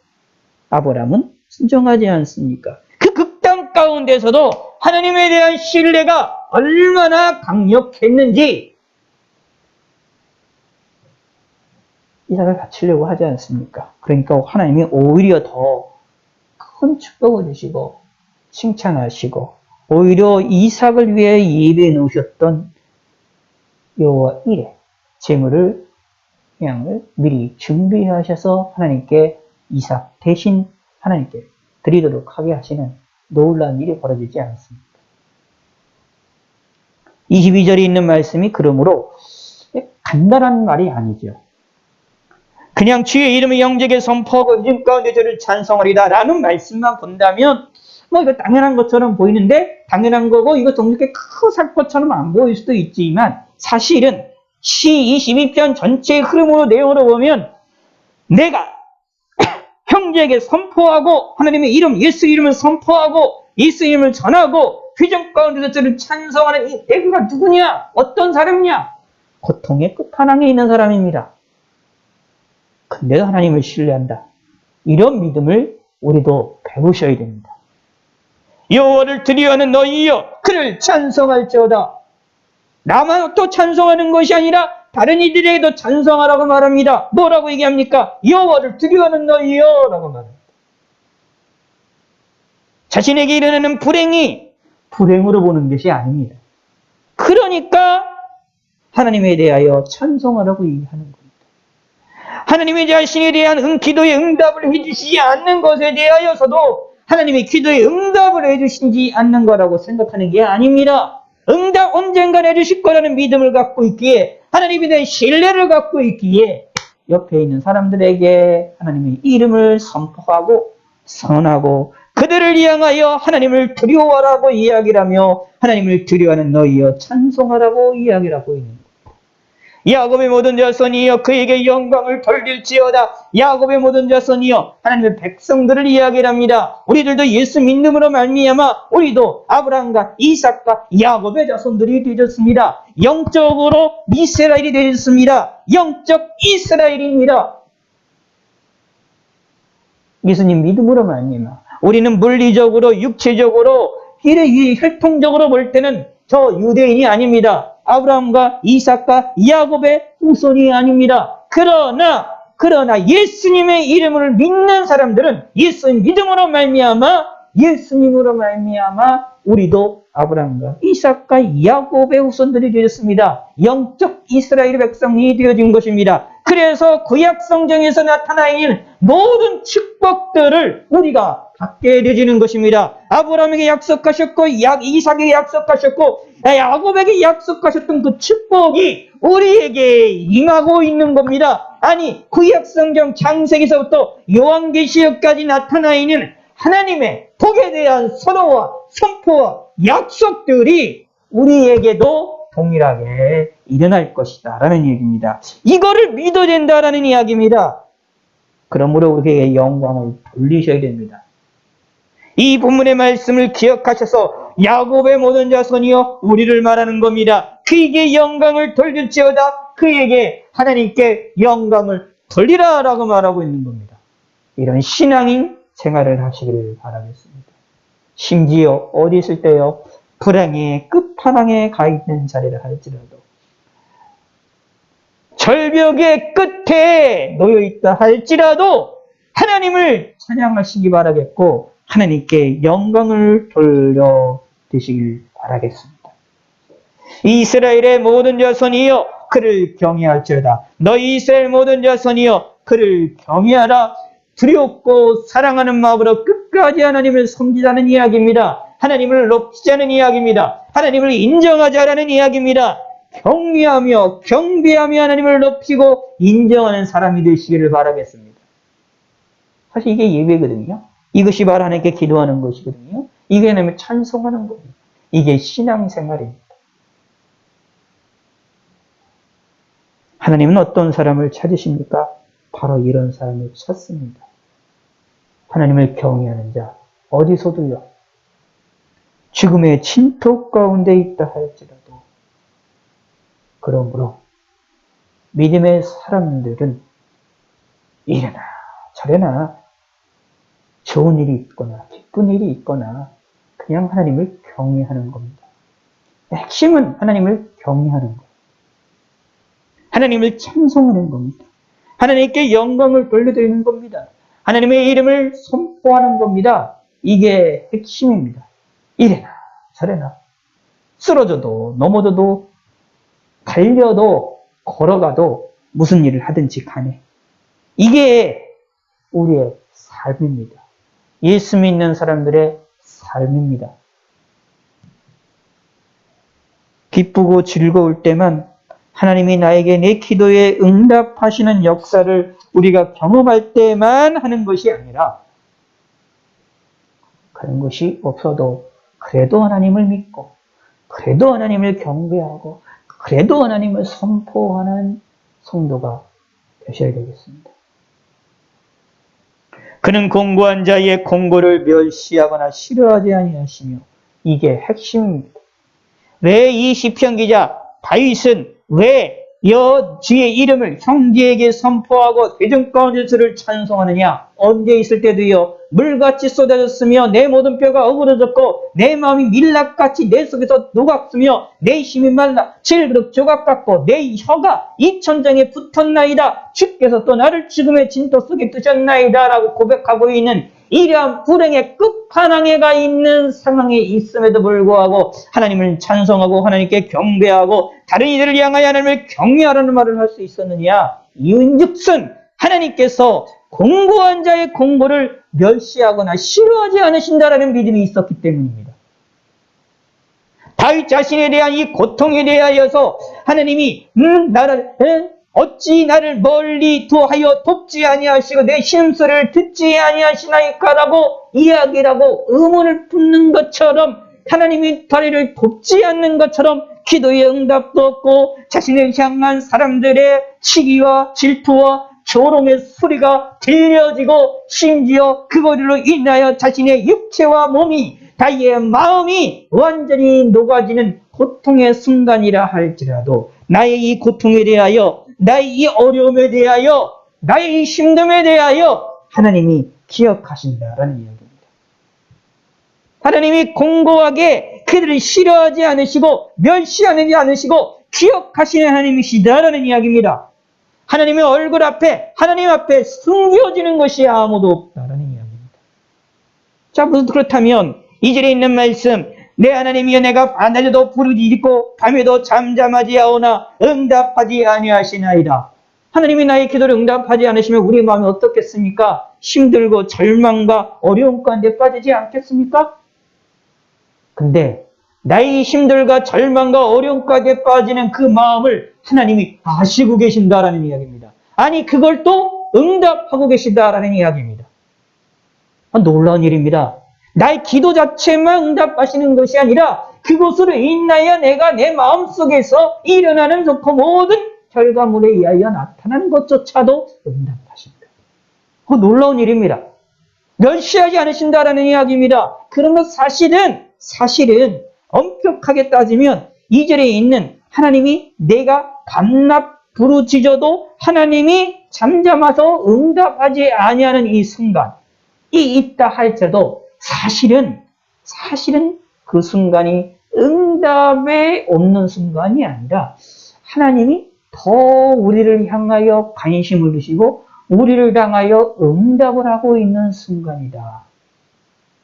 아브라함은 순종하지 않습니까? 그 극단 가운데서도 하나님에 대한 신뢰가 얼마나 강력했는지 이삭을 바치려고 하지 않습니까? 그러니까 하나님이 오히려 더 큰 축복을 주시고 칭찬하시고 오히려 이삭을 위해 예배해 놓으셨던 여호와 일에 제물을 양을 미리 준비하셔서 하나님께 이삭 대신 하나님께 드리도록 하게 하시는 놀라운 일이 벌어지지 않습니다. 22절에 있는 말씀이 그러므로 간단한 말이 아니죠. 그냥 주의 이름을 영적에 선포하고 요즘 가운데 저를 찬송하리다 라는 말씀만 본다면 이거 당연한 것처럼 보이는데, 당연한 거고 이거 동일하게 큰 사건처럼 안 보일 수도 있지만, 사실은 시 22편 전체의 흐름으로 내용으로 보면 내가 형제에게 선포하고 하나님의 이름 예수 이름을 선포하고 예수 이름을 전하고 회중 가운데서 저를 찬송하는 이 내가 누구냐? 어떤 사람이냐? 고통의 끝판왕에 있는 사람입니다. 근데도 하나님을 신뢰한다. 이런 믿음을 우리도 배우셔야 됩니다. 여호와를 두려워하는 너희여 그를 찬송할지어다. 나만 또 찬송하는 것이 아니라 다른 이들에게도 찬송하라고 말합니다. 뭐라고 얘기합니까? 여호와를 두려워하는 너희여 라고 말합니다. 자신에게 일어나는 불행이 불행으로 보는 것이 아닙니다. 그러니까 하나님에 대하여 찬송하라고 얘기하는 겁니다. 하나님의 자신에 대한 기도의 응답을 해주시지 않는 것에 대하여서도 하나님의 기도의 응답을 해주시지 않는 거라고 생각하는 게 아닙니다. 응답 언젠가 해주실 거라는 믿음을 갖고 있기에, 하나님에 대한 신뢰를 갖고 있기에 옆에 있는 사람들에게 하나님의 이름을 선포하고 선하고 그들을 향하여 하나님을 두려워하라고 이야기를 하며 하나님을 두려워하는 너희여 찬송하라고 이야기를 하고 있는 거예요. 야곱의 모든 자손이여 그에게 영광을 돌릴지어다. 야곱의 모든 자손이여 하나님의 백성들을 이야기를 합니다. 우리들도 예수 믿음으로 말미암아 우리도 아브라함과 이삭과 야곱의 자손들이 되었습니다. 영적으로 이스라엘이 되었습니다. 영적 이스라엘입니다. 예수님 믿음으로 말미암아 우리는 물리적으로 육체적으로 혈통적으로 볼 때는 저 유대인이 아닙니다. 아브라함과 이삭과 야곱의 후손이 아닙니다. 그러나 예수님의 이름을 믿는 사람들은 예수님 믿음으로 말미암아 우리도 아브라함과 이삭과 야곱의 후손들이 되었습니다. 영적 이스라엘 백성이 되어진 것입니다. 그래서 구약 성경에서 나타나 있는 모든 축복들을 우리가 갖게 되어지는 것입니다. 아브라함에게 약속하셨고 이삭에게 약속하셨고 야곱에게 약속하셨던 그 축복이 우리에게 임하고 있는 겁니다. 아니 구약 성경 창세기서부터 요한계시록까지 나타나 있는 하나님의 복에 대한 선언과 선포와 약속들이 우리에게도 동일하게 일어날 것이다 라는 얘기입니다. 이거를 믿어야 된다라는 이야기입니다. 그러므로 우리에게 영광을 돌리셔야 됩니다. 이 본문의 말씀을 기억하셔서 야곱의 모든 자손이여 우리를 말하는 겁니다. 그에게 영광을 돌릴지어다. 그에게 하나님께 영광을 돌리라 라고 말하고 있는 겁니다. 이런 신앙인 생활을 하시기를 바라겠습니다. 심지어 어디 있을 때요? 불행의 끝판왕에 가 있는 자리를 할지라도 절벽의 끝에 놓여있다 할지라도 하나님을 찬양하시기 바라겠고 하나님께 영광을 돌려드시길 바라겠습니다. 이스라엘의 모든 자손이여 그를 경외할지어다. 너희 이스라엘 모든 자손이여 그를 경외하라. 두렵고 사랑하는 마음으로 끝까지 하나님을 섬기자는 이야기입니다. 하나님을 높이자는 이야기입니다. 하나님을 인정하자라는 이야기입니다. 경외하며 경배하며 하나님을 높이고 인정하는 사람이 되시기를 바라겠습니다. 사실 이게 예배거든요. 이것이 바로 하나님께 기도하는 것이거든요. 이게 하나님을 찬송하는 겁니다. 이게 신앙생활입니다. 하나님은 어떤 사람을 찾으십니까? 바로 이런 사람을 찾습니다. 하나님을 경외하는 자, 어디서도요. 죽음의 침토 가운데 있다 할지라도 그러므로 믿음의 사람들은 이래나 저래나 좋은 일이 있거나 기쁜 일이 있거나 그냥 하나님을 경외하는 겁니다. 핵심은 하나님을 경외하는 것. 하나님을 찬송하는 겁니다. 하나님께 영광을 돌려드리는 겁니다. 하나님의 이름을 선포하는 겁니다. 이게 핵심입니다. 이래나 저래나 쓰러져도 넘어져도 달려도 걸어가도 무슨 일을 하든지 간에 이게 우리의 삶입니다. 예수 믿는 사람들의 삶입니다. 기쁘고 즐거울 때만 하나님이 나에게 내 기도에 응답하시는 역사를 우리가 경험할 때만 하는 것이 아니라 그런 것이 없어도 그래도 하나님을 믿고 그래도 하나님을 경배하고 그래도 하나님을 선포하는 성도가 되셔야 되겠습니다. 그는 공고한 자의 공고를 멸시하거나 싫어하지 아니하시며 이게 핵심입니다. 왜 이 시편 기자 다윗은 왜 주의 이름을 형제에게 선포하고 대중 가운데서를 찬송하느냐? 언제 있을 때도요. 물같이 쏟아졌으며 내 모든 뼈가 어그러졌고 내 마음이 밀랍같이 내 속에서 녹았으며 내 힘이 말라 질그릇 조각 같고 내 혀가 이천장에 붙었나이다. 주께서 또 나를 죽음의 진토 속에 두셨나이다 라고 고백하고 있는 이러한 불행의 끝판왕에 가 있는 상황에 있음에도 불구하고 하나님을 찬송하고 하나님께 경배하고 다른 이들을 향하여 하나님을 경외하라는 말을 할 수 있었느냐? 이윤즉슨 하나님께서 공고한 자의 공고를 멸시하거나 싫어하지 않으신다라는 믿음이 있었기 때문입니다. 다윗 자신에 대한 이 고통에 대하여서 하나님이 어찌 나를 멀리 두하여 돕지 아니하시고 내 심소리를 듣지 아니하시나이까라고 이야기라고 의문을 품는 것처럼 하나님이 다리를 돕지 않는 것처럼 기도의 응답도 없고 자신을 향한 사람들의 시기와 질투와 조롱의 소리가 들려지고 심지어 그거로 인하여 자신의 육체와 몸이 자기의 마음이 완전히 녹아지는 고통의 순간이라 할지라도 나의 이 고통에 대하여 나의 이 어려움에 대하여 나의 이 힘듦에 대하여 하나님이 기억하신다라는 이야기입니다. 하나님이 공고하게 그들을 싫어하지 않으시고 멸시하지 않으시고 기억하시는 하나님이시다라는 이야기입니다. 하나님의 얼굴 앞에 하나님 앞에 숨겨지는 것이 아무도 없다라는 이야기입니다. 자, 무슨 그렇다면 2절에 있는 말씀 내 하나님이여 내가 낮에도 부르짖고 밤에도 잠잠하지 않으나 응답하지 아니하시나이다. 하나님이 나의 기도를 응답하지 않으시면 우리 마음이 어떻겠습니까? 힘들고 절망과 어려움 가운데 빠지지 않겠습니까? 근데 나의 힘들과 절망과 어려움 가운데 빠지는 그 마음을 하나님이 아시고 계신다라는 이야기입니다. 아니 그걸 또 응답하고 계신다라는 이야기입니다. 놀라운 일입니다. 나의 기도 자체만 응답하시는 것이 아니라 그것으로 인하여 내가 내 마음속에서 일어나는 좋고 모든 결과물에 의하여 나타나는 것조차도 응답하신다. 놀라운 일입니다. 멸시하지 않으신다라는 이야기입니다. 그러면 사실은 엄격하게 따지면 2절에 있는 하나님이 내가 밤낮 부르짖어도 하나님이 잠잠아서 응답하지 아니하는 이 순간이 있다 할지라도 사실은 그 순간이 응답에 없는 순간이 아니라 하나님이 더 우리를 향하여 관심을 두시고 우리를 향하여 응답을 하고 있는 순간이다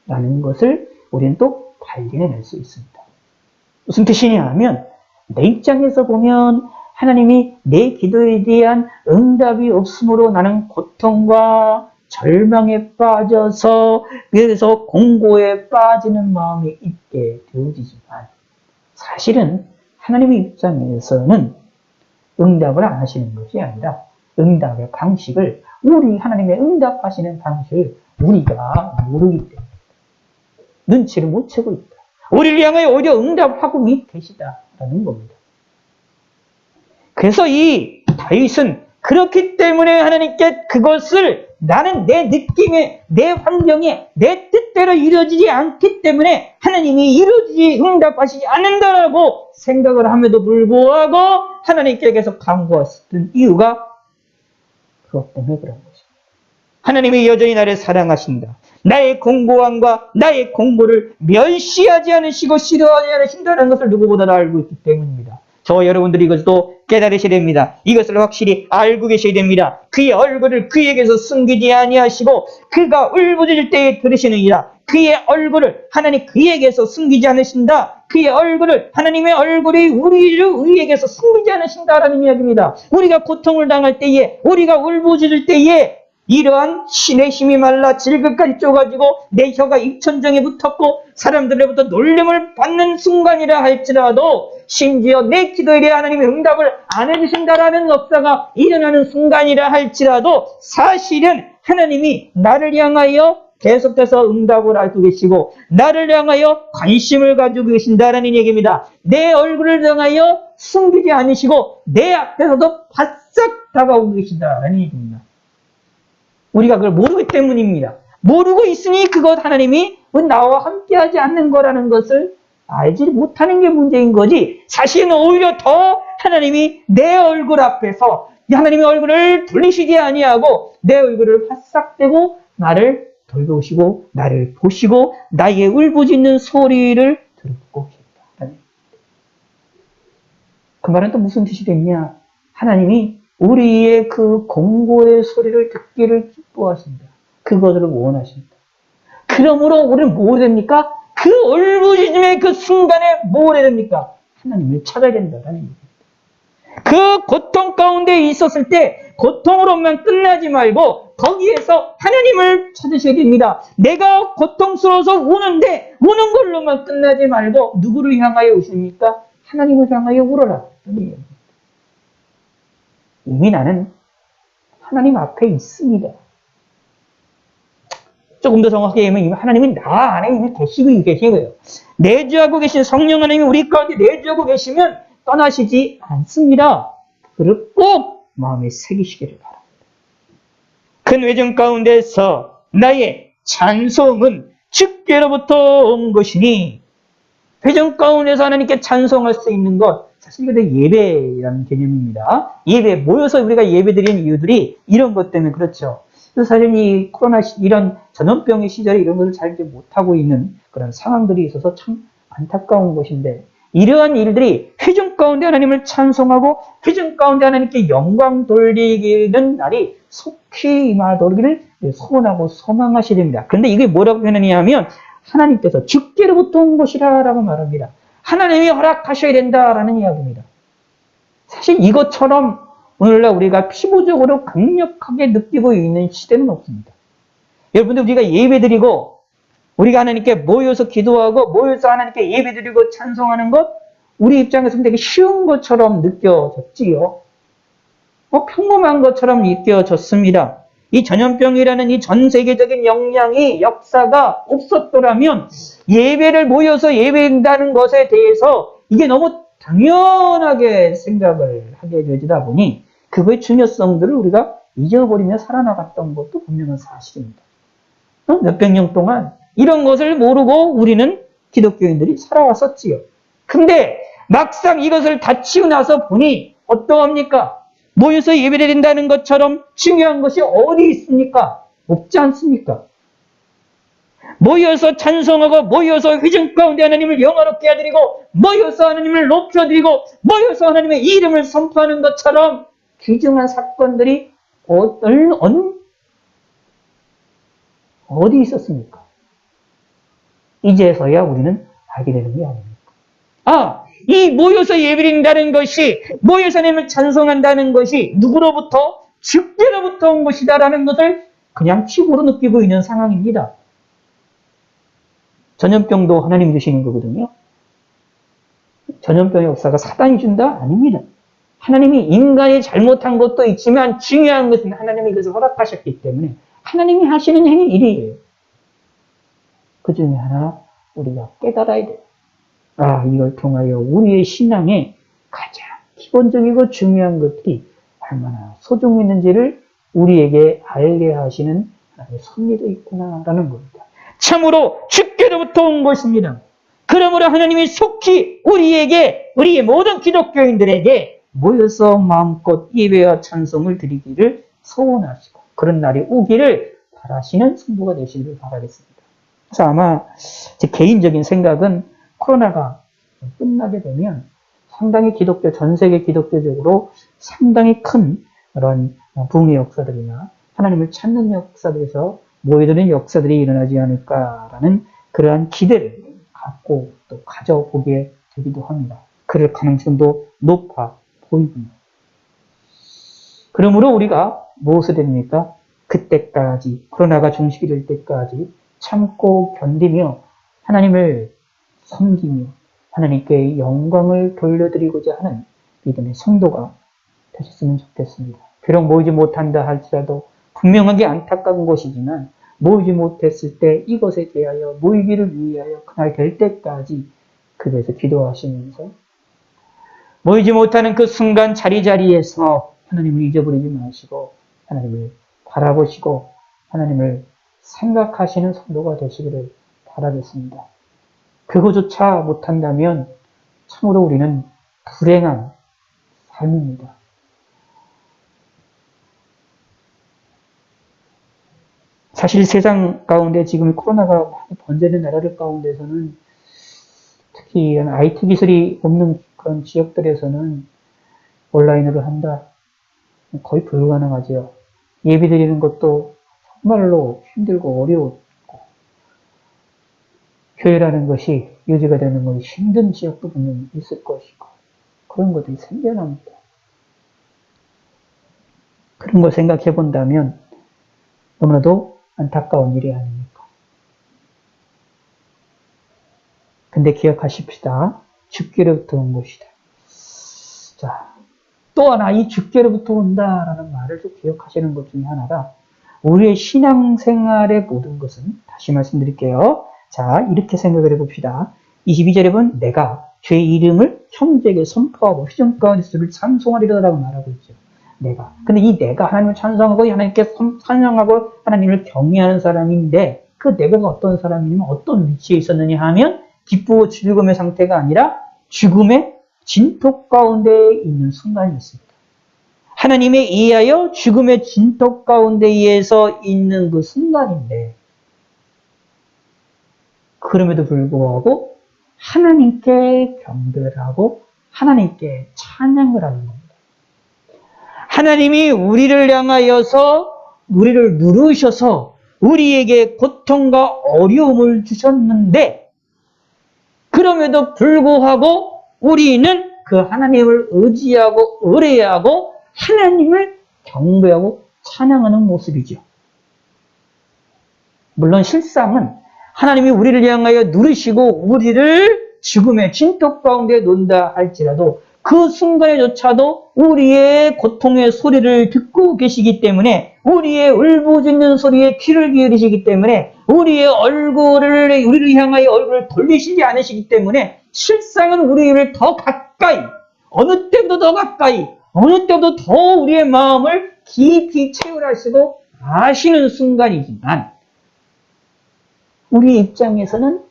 라는 것을 우리는 또 발견해낼 수 있습니다. 무슨 뜻이냐 하면 내 입장에서 보면 하나님이 내 기도에 대한 응답이 없으므로 나는 고통과 절망에 빠져서 그래서 공고에 빠지는 마음이 있게 되어지지만 사실은 하나님의 입장에서는 응답을 안 하시는 것이 아니라 응답의 방식을 하나님의 응답하시는 방식을 우리가 모르기 때문에 눈치를 못 채고 있다. 우리를 향하여 오히려 응답하고 계시다라는 겁니다. 그래서 이 다윗은 그렇기 때문에 하나님께 그것을 나는 내 느낌에, 내 환경에, 내 뜻대로 이루어지지 않기 때문에 하나님이 응답하시지 않는다라고 생각을 함에도 불구하고 하나님께 계속 간구했던 이유가 그것 때문에 그런 것입니다. 하나님이 여전히 나를 사랑하신다. 나의 공고함과 나의 공고를 멸시하지 않으시고 싫어하지 않으신다는 것을 누구보다 알고 있기 때문입니다. 저 여러분들이 이것을 또 깨달으셔야 됩니다. 이것을 확실히 알고 계셔야 됩니다. 그의 얼굴을 그에게서 숨기지 아니하시고 그가 울부짖을 때에 들으시느니라. 그의 얼굴을 하나님 그에게서 숨기지 않으신다. 그의 얼굴을 하나님의 얼굴이 우리에게서 숨기지 않으신다라는 이야기입니다. 우리가 고통을 당할 때에 우리가 울부짖을 때에 이러한 신의 힘이 말라 질그까지 쪼가지고 내 혀가 입천장에 붙었고 사람들로부터 놀림을 받는 순간이라 할지라도 심지어 내 기도에 대해 하나님의 응답을 안 해주신다라는 역사가 일어나는 순간이라 할지라도 사실은 하나님이 나를 향하여 계속해서 응답을 하고 계시고 나를 향하여 관심을 가지고 계신다라는 얘기입니다. 내 얼굴을 향하여 숨기지 않으시고 내 앞에서도 바싹 다가오고 계신다라는 얘기입니다. 우리가 그걸 모르기 때문입니다. 모르고 있으니 그것 하나님이 나와 함께하지 않는 거라는 것을 알지 못하는 게 문제인 거지 사실은 오히려 더 하나님이 내 얼굴 앞에서 하나님의 얼굴을 돌리시지 아니하고 내 얼굴을 화싹대고 나를 돌보시고 나를 보시고 나의 울부짖는 소리를 듣고 계신다. 그 말은 또 무슨 뜻이 되냐? 하나님이 우리의 그 공고의 소리를 듣기를 기뻐하신다. 그것을 원하신다. 그러므로 우리는 뭐 됩니까? 그 울부짖음의 그 순간에 뭐 해야 됩니까? 하나님을 찾아야 된다는 얘기입니다. 그 고통 가운데 있었을 때 고통으로만 끝나지 말고 거기에서 하나님을 찾으셔야 됩니다. 내가 고통스러워서 우는데 우는 걸로만 끝나지 말고 누구를 향하여 우십니까? 하나님을 향하여 울어라. 이미 나는 하나님 앞에 있습니다. 조금 더 정확하게 얘기하면 하나님이 나 안에 이미 계시고 계신 거예요. 내주하고 계신 성령 하나님이 우리 가운데 내주하고 계시면 떠나시지 않습니다. 그를 꼭 마음에 새기시기를 바랍니다. 큰 외정 가운데서 나의 찬송은 주께로부터 온 것이니 회정 가운데서 하나님께 찬송할 수 있는 것 사실 이것도 예배라는 개념입니다. 예배 모여서 우리가 예배드리는 이유들이 이런 것 때문에 그렇죠. 사실 이 코로나 이런 전염병의 시절에 이런 것을 잘 못하고 있는 그런 상황들이 있어서 참 안타까운 것인데 이러한 일들이 회중 가운데 하나님을 찬송하고 회중 가운데 하나님께 영광 돌리는 날이 속히 임하도록을 소원하고 소망하셔야 됩니다. 그런데 이게 뭐라고 표현하냐 하면 하나님께서 주께로부터 온 것이라 라고 말합니다. 하나님이 허락하셔야 된다라는 이야기입니다. 사실 이것처럼 오늘날 우리가 피부적으로 강력하게 느끼고 있는 시대는 없습니다. 여러분들 우리가 예배드리고 우리가 하나님께 모여서 기도하고 모여서 하나님께 예배드리고 찬송하는 것 우리 입장에서는 되게 쉬운 것처럼 느껴졌지요. 평범한 것처럼 느껴졌습니다. 이 전염병이라는 이 전 세계적인 역사가 없었더라면 예배를 모여서 예배한다는 것에 대해서 이게 너무 당연하게 생각을 하게 되다 보니 그거의 중요성들을 우리가 잊어버리며 살아나갔던 것도 분명한 사실입니다. 몇백 년 동안 이런 것을 모르고 우리는 기독교인들이 살아왔었지요. 근데 막상 이것을 다 치고 나서 보니 어떠합니까? 모여서 예배를 드린다는 것처럼 중요한 것이 어디 있습니까? 없지 않습니까? 모여서 찬송하고 모여서 회중 가운데 하나님을 영화롭게 해드리고 모여서 하나님을 높여드리고 모여서 하나님의 이름을 선포하는 것처럼 귀중한 사건들이 어디 있었습니까? 이제서야 우리는 알게 되는 게 아닙니까? 이 모여서 예배드린다는 것이, 모여서 하나님을 찬송한다는 것이 누구로부터? 주께로부터 온 것이다라는 것을 그냥 칩으로 느끼고 있는 상황입니다. 전염병도 하나님이 주시는 거거든요. 전염병의 역사가 사단이 준다? 아닙니다. 하나님이 인간이 잘못한 것도 있지만 중요한 것은 하나님이 이것을 허락하셨기 때문에 하나님이 하시는 행위 일이에요. 그 중에 하나 우리가 깨달아야 돼요. 아, 이걸 통하여 우리의 신앙에 가장 기본적이고 중요한 것들이 얼마나 소중히 있는지를 우리에게 알게 하시는 하나님의 섭리도 있구나라는 겁니다. 참으로 주께로부터 온 것입니다. 그러므로 하나님이 속히 우리에게, 우리의 모든 기독교인들에게 모여서 마음껏 예배와 찬송을 드리기를 소원하시고 그런 날이 오기를 바라시는 성도가 되시기를 바라겠습니다. 그래서 아마 제 개인적인 생각은 코로나가 끝나게 되면 상당히 전 세계 기독교적으로 상당히 큰 그런 붕의 역사들이나 하나님을 찾는 역사들에서 모여드는 역사들이 일어나지 않을까라는 그러한 기대를 갖고 또 가져보게 되기도 합니다. 그럴 가능성도 높아 보입니다. 그러므로 우리가 무엇을 됩니까? 그때까지, 코로나가 종식이 될 때까지 참고 견디며 하나님을 섬기며 하나님께 영광을 돌려드리고자 하는 믿음의 성도가 되셨으면 좋겠습니다. 비록 모이지 못한다 할지라도 분명하게 안타까운 것이지만 모이지 못했을 때 이것에 대하여 모이기를 위하여 그날 될 때까지 그래서 기도하시면서 모이지 못하는 그 순간 자리자리에서 하나님을 잊어버리지 마시고 하나님을 바라보시고 하나님을 생각하시는 성도가 되시기를 바라겠습니다. 그거조차 못한다면 참으로 우리는 불행한 삶입니다. 사실 세상 가운데 지금 코로나가 많이 번져있는 나라들 가운데서는 특히 IT 기술이 없는 그런 지역들에서는 온라인으로 한다. 거의 불가능하죠. 예배 드리는 것도 정말로 힘들고 어려웠고 교회라는 것이 유지가 되는 것이 힘든 지역도 분명히 있을 것이고 그런 것들이 생겨납니다. 그런 걸 생각해 본다면 너무나도 안타까운 일이 아닙니까? 근데 기억하십시다. 주께로부터 온 것이다. 자, 또 하나 이 주께로부터 온다라는 말을 또 기억하시는 것 중에 하나가 우리의 신앙생활의 모든 것은 다시 말씀드릴게요. 자, 이렇게 생각을 해봅시다. 22절에 보면 내가 주의 이름을 형제에게 선포하고 회중 가운데 주를 찬송하리라고 말하고 있죠. 내가. 근데 이 내가 하나님을 찬송하고 하나님께 찬양하고 하나님을 경외하는 사람인데 그 내가가 어떤 사람이냐면 어떤 위치에 있었느냐 하면 기쁘고 즐거움의 상태가 아니라 죽음의 진토 가운데 있는 순간이었습니다. 하나님에 의하여 죽음의 진토 가운데에서 있는 그 순간인데 그럼에도 불구하고 하나님께 경배를 하고 하나님께 찬양을 하는 겁니다. 하나님이 우리를 향하여서 우리를 누르셔서 우리에게 고통과 어려움을 주셨는데 그럼에도 불구하고 우리는 그 하나님을 의지하고 의뢰하고 하나님을 경배하고 찬양하는 모습이죠. 물론 실상은 하나님이 우리를 향하여 누르시고 우리를 죽음의 진토 가운데 놓는다 할지라도 그 순간에조차도 우리의 고통의 소리를 듣고 계시기 때문에 우리의 울부짖는 소리에 귀를 기울이시기 때문에 우리를 향하여 얼굴을 돌리시지 않으시기 때문에 실상은 우리를 더 가까이 어느 때보다 더 가까이 어느 때보다 더 우리의 마음을 깊이 체험하시고 아시는 순간이지만 우리 입장에서는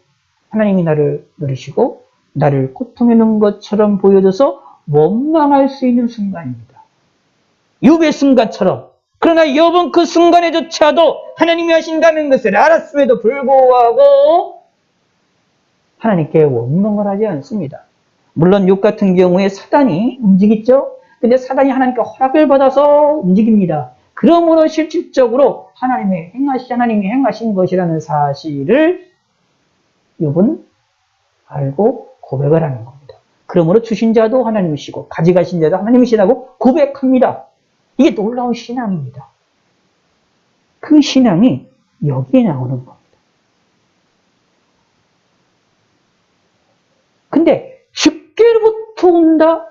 하나님이 나를 누리시고 나를 고통해 놓은 것처럼 보여져서 원망할 수 있는 순간입니다. 욥의 순간처럼. 그러나 욥은 그 순간에조차도 하나님이 하신다는 것을 알았음에도 불구하고 하나님께 원망을 하지 않습니다. 물론 욥 같은 경우에 사단이 움직이죠. 근데 사단이 하나님께 허락을 받아서 움직입니다. 그러므로 실질적으로 하나님이 행하신 것이라는 사실을 욥은 알고 고백을 하는 겁니다. 그러므로 주신 자도 하나님이시고 가져가신 자도 하나님이시라고 고백합니다. 이게 놀라운 신앙입니다. 그 신앙이 여기에 나오는 겁니다. 근데 주께로부터 온다?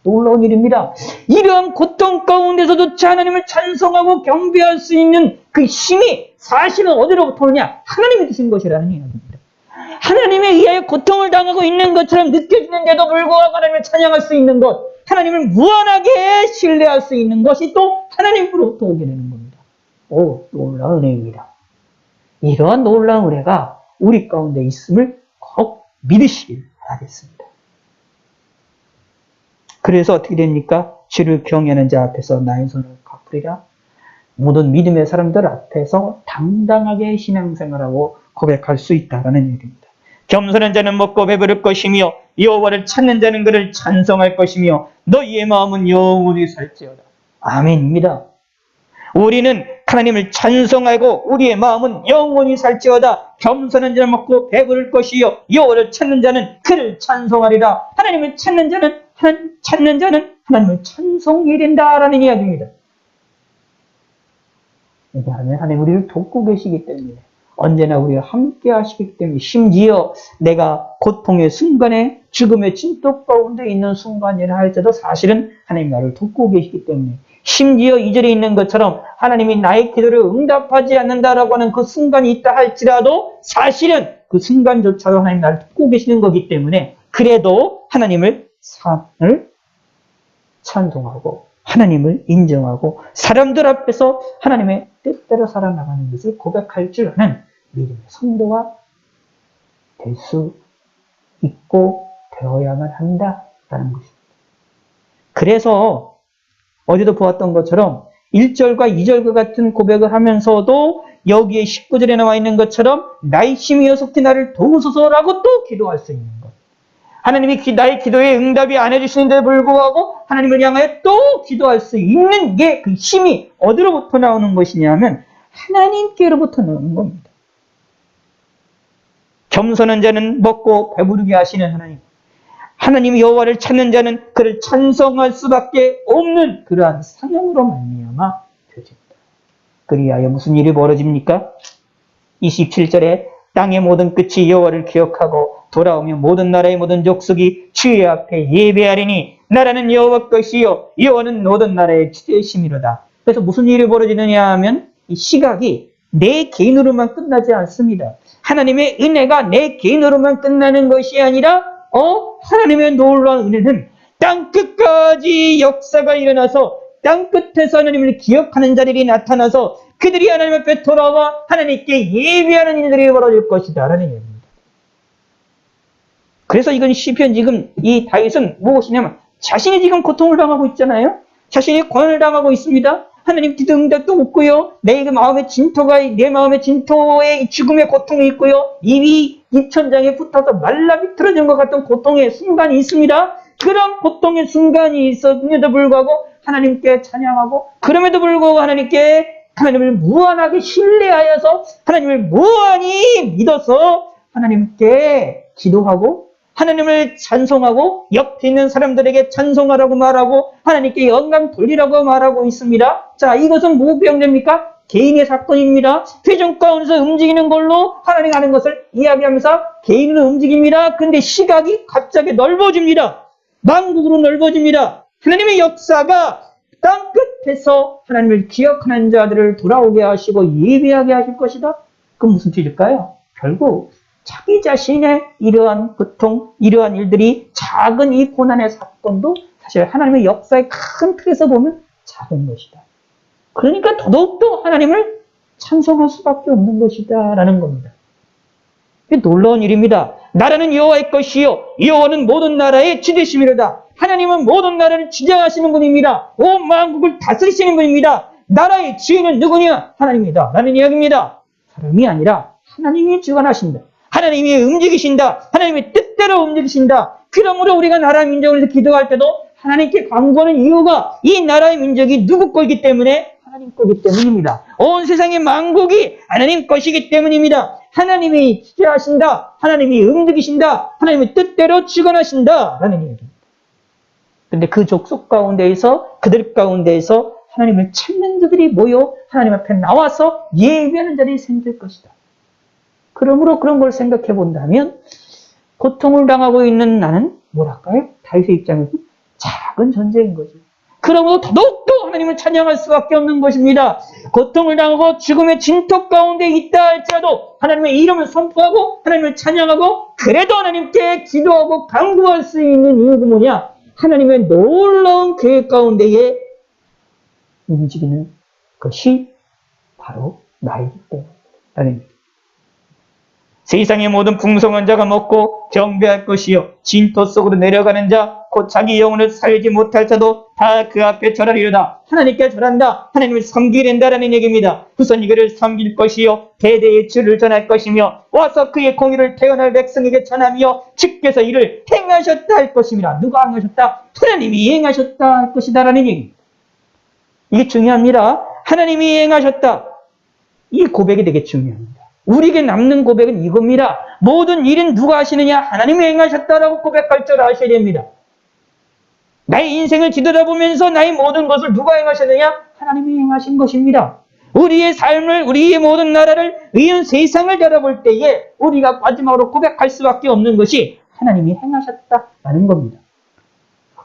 놀라운 일입니다. 이러한 고통 가운데서도 하나님을 찬송하고 경배할 수 있는 그 힘이 사실은 어디로부터 오느냐? 하나님이 주신 것이라는 이야기입니다. 하나님에 의하여 고통을 당하고 있는 것처럼 느껴지는데도 불구하고 하나님을 찬양할 수 있는 것, 하나님을 무한하게 신뢰할 수 있는 것이 또 하나님으로부터 오게 되는 겁니다. 오, 놀라운 은혜입니다. 이러한 놀라운 은혜가 우리 가운데 있음을 꼭 믿으시길 바라겠습니다. 그래서 어떻게 됩니까? 주를 경외하는 자 앞에서 나의 손을 갚으리라. 모든 믿음의 사람들 앞에서 당당하게 신앙생활하고 고백할 수 있다는 얘기입니다. 겸손한 자는 먹고 배부를 것이며 여호와를 찾는 자는 그를 찬송할 것이며 너희의 마음은 영원히 살지어다. 아멘입니다. 우리는 하나님을 찬송하고 우리의 마음은 영원히 살지어다. 겸손한 자는 먹고 배부를 것이요 여호와를 찾는 자는 그를 찬송하리라. 하나님을 찾는 자는 하나님을 찬송해야 된다라는 이야기입니다. 왜냐하면 하나님 우리를 돕고 계시기 때문에, 언제나 우리와 함께 하시기 때문에, 심지어 내가 고통의 순간에 죽음의 진토 가운데 있는 순간이라 할지라도 사실은 하나님 나를 돕고 계시기 때문에, 심지어 2절에 있는 것처럼 하나님이 나의 기도를 응답하지 않는다라고 하는 그 순간이 있다 할지라도 사실은 그 순간조차도 하나님 나를 돕고 계시는 거기 때문에, 그래도 하나님을 찬송하고 하나님을 인정하고 사람들 앞에서 하나님의 뜻대로 살아나가는 것을 고백할 줄 아는 믿음의 성도가 될 수 있고 되어야만 한다라는 것입니다. 그래서 어제도 보았던 것처럼 1절과 2절과 같은 고백을 하면서도 여기에 19절에 나와 있는 것처럼 나의 힘이 여속히 나를 도우소서라고 또 기도할 수 있는 것. 하나님이 나의 기도에 응답이 안 해주시는데 불구하고 하나님을 향하여 또 기도할 수 있는 게, 그 힘이 어디로부터 나오는 것이냐면 하나님께로부터 나오는 겁니다. 겸손한 자는 먹고 배부르게 하시는 하나님, 하나님 여호와를 찾는 자는 그를 찬송할 수밖에 없는 그러한 상황으로 말미암아 되어집니다. 그리하여 무슨 일이 벌어집니까? 27절에 땅의 모든 끝이 여호와를 기억하고 돌아오며 모든 나라의 모든 족속이 주의 앞에 예배하리니 나라는 여호와 것이요 여호와는 모든 나라의 주되심이로다. 그래서 무슨 일이 벌어지느냐 하면 이 시각이 내 개인으로만 끝나지 않습니다. 하나님의 은혜가 내 개인으로만 끝나는 것이 아니라 하나님의 놀라운 은혜는 땅 끝까지 역사가 일어나서 땅 끝에서 하나님을 기억하는 자들이 나타나서 그들이 하나님 앞에 돌아와 하나님께 예배하는 일들이 벌어질 것이다 라는 얘기입니다. 그래서 이건 시편, 지금 이 다윗은 무엇이냐면 자신이 지금 고통을 당하고 있잖아요. 자신이 고난을 당하고 있습니다. 하나님 기도 응답도 없고요. 내 마음의 진토에 죽음의 고통이 있고요. 입이 입천장에 붙어서 말라 비틀어진 것 같은 고통의 순간이 있습니다. 그런 고통의 순간이 있었는데도 불구하고 하나님께 찬양하고, 그럼에도 불구하고 하나님을 무한하게 신뢰하여서 하나님을 무한히 믿어서 하나님께 기도하고 하나님을 찬송하고 옆에 있는 사람들에게 찬송하라고 말하고 하나님께 영광 돌리라고 말하고 있습니다. 자, 이것은 무엇 병됩니까? 개인의 사건입니다. 회중 가운데서 움직이는 걸로 하나님 하는 것을 이야기하면서 개인은 움직입니다. 근데 시각이 갑자기 넓어집니다. 만국으로 넓어집니다. 하나님의 역사가 땅 끝에서 하나님을 기억하는 자들을 돌아오게 하시고 예배하게 하실 것이다. 그건 무슨 뜻일까요? 결국 자기 자신의 이러한 고통, 이러한 일들이, 작은 이 고난의 사건도 사실 하나님의 역사의 큰 틀에서 보면 작은 것이다. 그러니까 더더욱더 하나님을 찬송할 수밖에 없는 것이다 라는 겁니다. 이게 놀라운 일입니다. 나라는 여호와의 것이요 여호와는 모든 나라의 주되심이로다. 하나님은 모든 나라를 주장하시는 분입니다. 온 만국을 다스리시는 분입니다. 나라의 주인은 누구냐? 하나님이다 라는 이야기입니다. 사람이 아니라 하나님이 주관하신다. 하나님이 움직이신다. 하나님의 뜻대로 움직이신다. 그러므로 우리가 나라 민족을 위해서 기도할 때도 하나님께 간구하는 이유가 이 나라의 민족이 누구 거이기 때문에 하나님 거기 때문입니다. 온 세상의 만국이 하나님 것이기 때문입니다. 하나님이 지배하신다. 하나님이 움직이신다. 하나님의 뜻대로 주관하신다. 라는 얘기입니다. 그런데 그 족속 가운데에서 그들 가운데에서 하나님을 찾는 자들이 모여 하나님 앞에 나와서 예배하는 자들이 생길 것이다. 그러므로 그런 걸 생각해 본다면 고통을 당하고 있는 나는 뭐랄까요? 다윗의 입장에서 작은 존재인 거죠. 그러므로 더욱더 하나님을 찬양할 수밖에 없는 것입니다. 고통을 당하고 죽음의 진토 가운데 있다 할지라도 하나님의 이름을 선포하고 하나님을 찬양하고 그래도 하나님께 기도하고 간구할 수 있는 이유가 뭐냐? 하나님의 놀라운 계획 가운데에 움직이는 것이 바로 나이기 때문이다. 세상의 모든 풍성한 자가 먹고 경배할 것이요 진토 속으로 내려가는 자 곧 자기 영혼을 살지 못할 자도 다 그 앞에 절하리로다. 하나님께 절한다. 하나님을 섬기게 된다라는 얘기입니다. 후손이 그를 섬길 것이요 대대의 주를 전할 것이며 와서 그의 공의를 태어날 백성에게 전하며 주께서 이를 행하셨다 할 것입니다. 누가 행하셨다? 하나님이 행하셨다 할 것이다라는 얘기입니다. 이게 중요합니다. 하나님이 행하셨다. 이 고백이 되게 중요합니다. 우리에게 남는 고백은 이겁니다. 모든 일은 누가 하시느냐? 하나님이 행하셨다라고 고백할 줄 아셔야 됩니다. 나의 인생을 뒤돌아보면서 나의 모든 것을 누가 행하셨느냐? 하나님이 행하신 것입니다. 우리의 삶을, 우리의 모든 나라를, 이 세상을 바라볼 때에 우리가 마지막으로 고백할 수밖에 없는 것이 하나님이 행하셨다라는 겁니다.